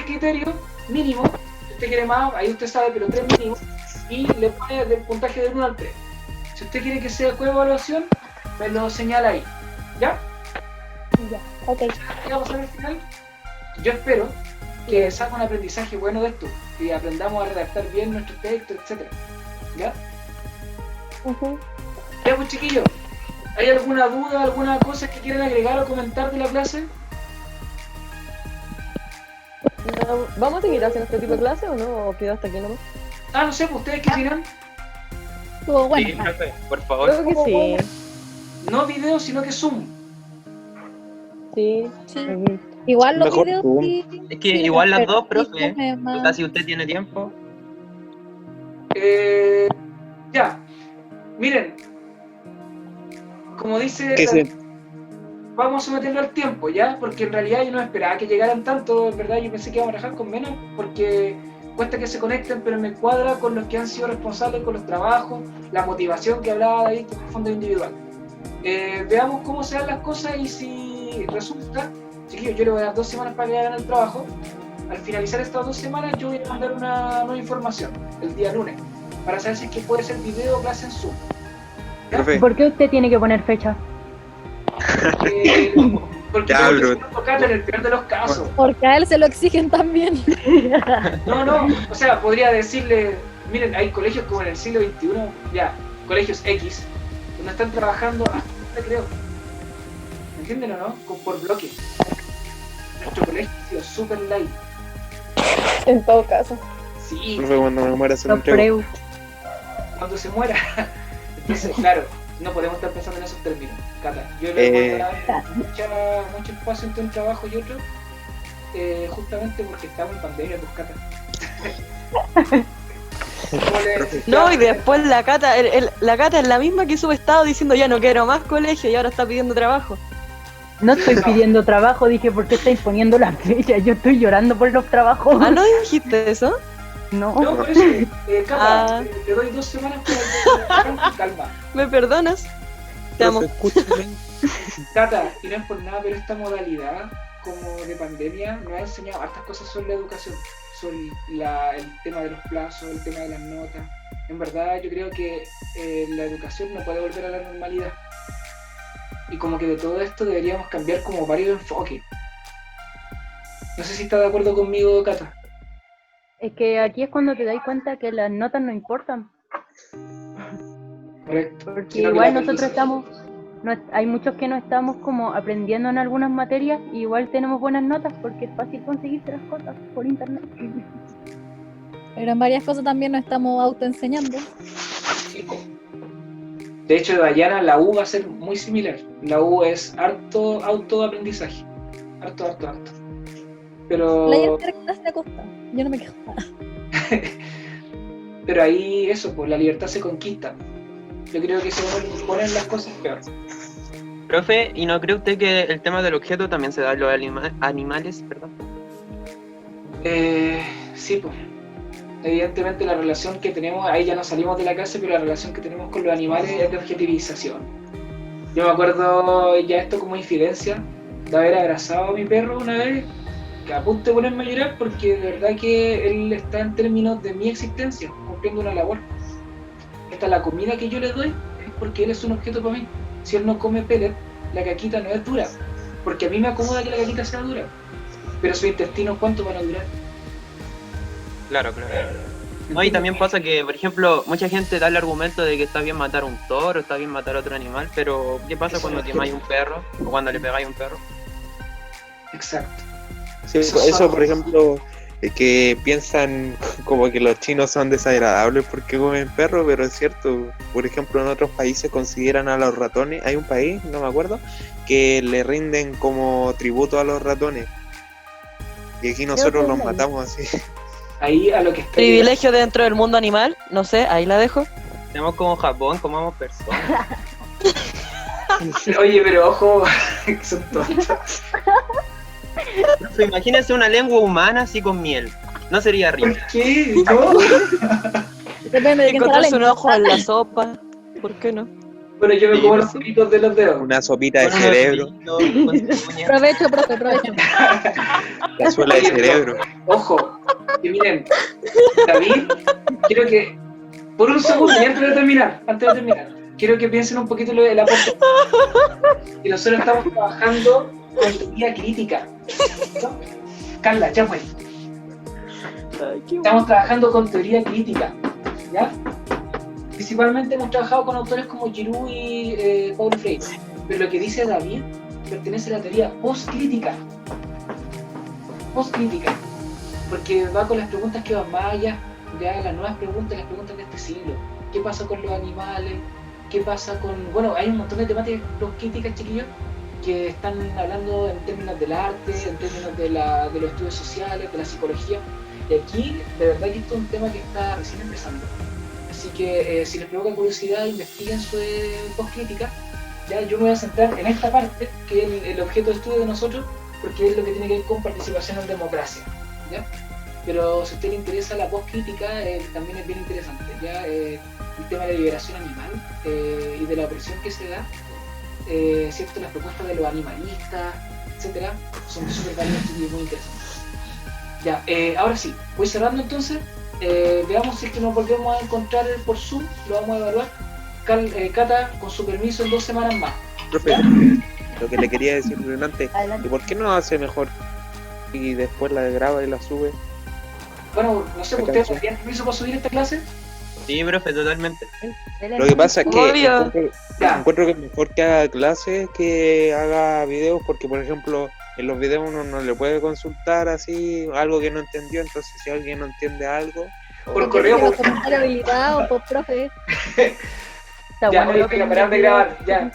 criterios mínimos. Si usted quiere más, ahí usted sabe, pero 3 mínimos, y le pone del puntaje del 1 al 3. Si usted quiere que sea coevaluación, me lo señala ahí. ¿Ya? Ya, ok. ¿Qué va a pasar al final? Yo espero que salga un aprendizaje bueno de esto, que aprendamos a redactar bien nuestros textos, etc. ¿Ya? Ujú. Ya, pues, chiquillos, ¿hay alguna duda, alguna cosa que quieran agregar o comentar de la clase? No, ¿vamos a seguir haciendo este tipo de clase o no? ¿O quedó hasta aquí nomás? No sé, pues, ¿ustedes qué opinan? Estuvo bueno. Sí, profe, por favor. Creo que sí. No video, sino que Zoom. Sí. Sí. Igual los Mejor videos tú. sí, Es que sí, igual las pero dos, sí, profe. es más- Total, si usted tiene tiempo. Ya, miren, como dice, ¿Qué sí? vamos a someterlo al tiempo, ¿ya? Porque en realidad yo no esperaba que llegaran tanto, en verdad yo pensé que íbamos a trabajar con menos, porque cuesta que se conecten, pero me cuadra con los que han sido responsables con los trabajos, la motivación que hablaba David, que es fondo individual. Veamos cómo se dan las cosas y si resulta, chiquillos, yo le voy a dar 2 semanas para que hagan el trabajo. Al finalizar estas 2 semanas yo voy a mandar una nueva información el día lunes para saber si es que puede ser video o clase en Zoom. Profe, ¿Por qué usted tiene que poner fecha? Porque Ya, tengo bro. que tocar en el peor de los casos. Porque a él se lo exigen también. No, o sea, podría decirle, miren, hay colegios como en el siglo XXI, ya, colegios X, donde están trabajando hasta creo. ¿Me entienden o no? Por bloque. Nuestro colegio ha sido super light. En todo caso. Sí, profe, cuando me muera se lo Los entrego. preu. cuando se muera. Entonces, claro, no podemos estar pensando en esos términos. Cata, yo le voy a dar mucho espacio entre un trabajo y otro, justamente porque estamos en pandemia, pues Cata. Como le- No, y después la Cata, la Cata es la misma que sube estado diciendo ya no quiero más colegio y ahora está pidiendo trabajo. No estoy pidiendo trabajo, dije, ¿por qué estáis poniendo la fecha? Yo estoy llorando por los trabajos. Ah, ¿no dijiste eso? No, No. por eso, Cata, Ah. le doy 2 semanas para que calma. ¿Me perdonas? Te amo. Profe, escúchame. Cata, y no es por nada, pero esta modalidad como de pandemia nos ha enseñado hartas cosas sobre la educación, sobre el tema de los plazos, el tema de las notas. En verdad yo creo que la educación no puede volver a la normalidad. Y como que de todo esto deberíamos cambiar como varios enfoques. No sé si está de acuerdo conmigo, Cata. Es que aquí es cuando te das cuenta que las notas no importan. Correcto. Porque Sino que igual la nosotros aprendizaje- hay muchos que no estamos como aprendiendo en algunas materias y igual tenemos buenas notas porque es fácil conseguirse las cosas por internet. Pero en varias cosas también nos estamos autoenseñando. Sí. De hecho, Dayana, la U va a ser muy similar. La U es harto autoaprendizaje. Harto. Pero... La idea es que se acosta. Yo no me quejo. Pero ahí eso, pues la libertad se conquista. Yo creo que se ponen las cosas peor. Profe, ¿y no cree usted que el tema del objeto también se da en los animales, perdón? Sí, pues. Evidentemente la relación que tenemos, ahí ya no salimos de la clase, pero la relación que tenemos con los animales es de objetivización. Yo me acuerdo ya esto como infidencia. de haber abrazado a mi perro una vez, que a punto de ponerme a llorar, porque de verdad que él está en términos de mi existencia, cumpliendo una labor. Esta la comida que yo le doy es porque él es un objeto para mí. Si él no come pellet, la caquita no es dura, porque a mí me acomoda que la caquita sea dura, pero sus intestinos, ¿cuánto van a durar? Claro. No, y también pasa que, por ejemplo, mucha gente da el argumento de que está bien matar un toro, está bien matar otro animal, pero ¿qué pasa cuando quemáis un perro o cuando le pegáis a un perro? Exacto. Sí, eso, por ejemplo, que piensan como que los chinos son desagradables porque comen perro, pero es cierto. Por ejemplo, en otros países consideran a los ratones, hay un país, no me acuerdo, que le rinden como tributo a los ratones. Y aquí nosotros los matamos así. Ahí a lo que está Privilegio dentro del mundo animal, no sé, ahí la dejo. Tenemos como Japón, comamos personas. Oye, pero ojo, que son tontos. Profe, imagínense una lengua humana así con miel. No sería rico. ¿Por qué? No. Depende de quién Encontrarse un está ojo en la sopa, ¿por qué no? Bueno, yo me Sí, como los pelitos de los dedos. Una sopita de Con unos cerebro, fritos, con cebolla. Provecho, profe, provecho. la suela de Oye, pero, cerebro. ojo, que miren, David, quiero que, por un segundo, y antes de terminar, quiero que piensen un poquito lo del aporte. Y nosotros estamos trabajando con teoría crítica. ¿No? Carla, ya fue. Estamos trabajando con teoría crítica, ¿ya? Principalmente hemos trabajado con autores como Giroud y Paulo Freire, pero lo que dice David pertenece a la teoría post-crítica, porque va con las preguntas que van más allá, ya las nuevas preguntas, las preguntas de este siglo. ¿Qué pasa con los animales? ¿Qué pasa con...? Bueno, hay un montón de temáticas post-críticas, chiquillos, que están hablando en términos del arte, en términos de los estudios sociales, de la psicología, y aquí, de verdad que esto es un tema que está recién empezando. Así que si les provoca curiosidad, investiguen sobre post-crítica. Ya, yo me voy a centrar en esta parte, que es el objeto de estudio de nosotros, porque es lo que tiene que ver con participación en democracia, ¿ya? Pero si a usted le interesa la post-crítica, también es bien interesante, ¿ya? El tema de la liberación animal y de la opresión que se da, ¿cierto? Las propuestas de los animalistas, etcétera, son súper valiosas y muy interesantes. Ya, ahora sí, voy cerrando entonces. Veamos si es que nos volvemos a encontrar por Zoom, lo vamos a evaluar. Cata, con su permiso, en 2 semanas más. Profe, lo que le quería decir antes, Adelante. ¿y por qué no hace mejor y después la graba y la sube? Bueno, no sé, ¿ustedes tendrían permiso para subir esta clase? Sí, profe, totalmente. Lo que pasa es que Obvio. encuentro que es mejor que haga clases que haga videos, porque por ejemplo en los videos uno no le puede consultar así algo que no entendió, entonces si alguien no entiende algo, Por correo, Los por... comentarios habilitados, por profe. Está Ya, bueno oye, lo que venga, parar de grabar, ya.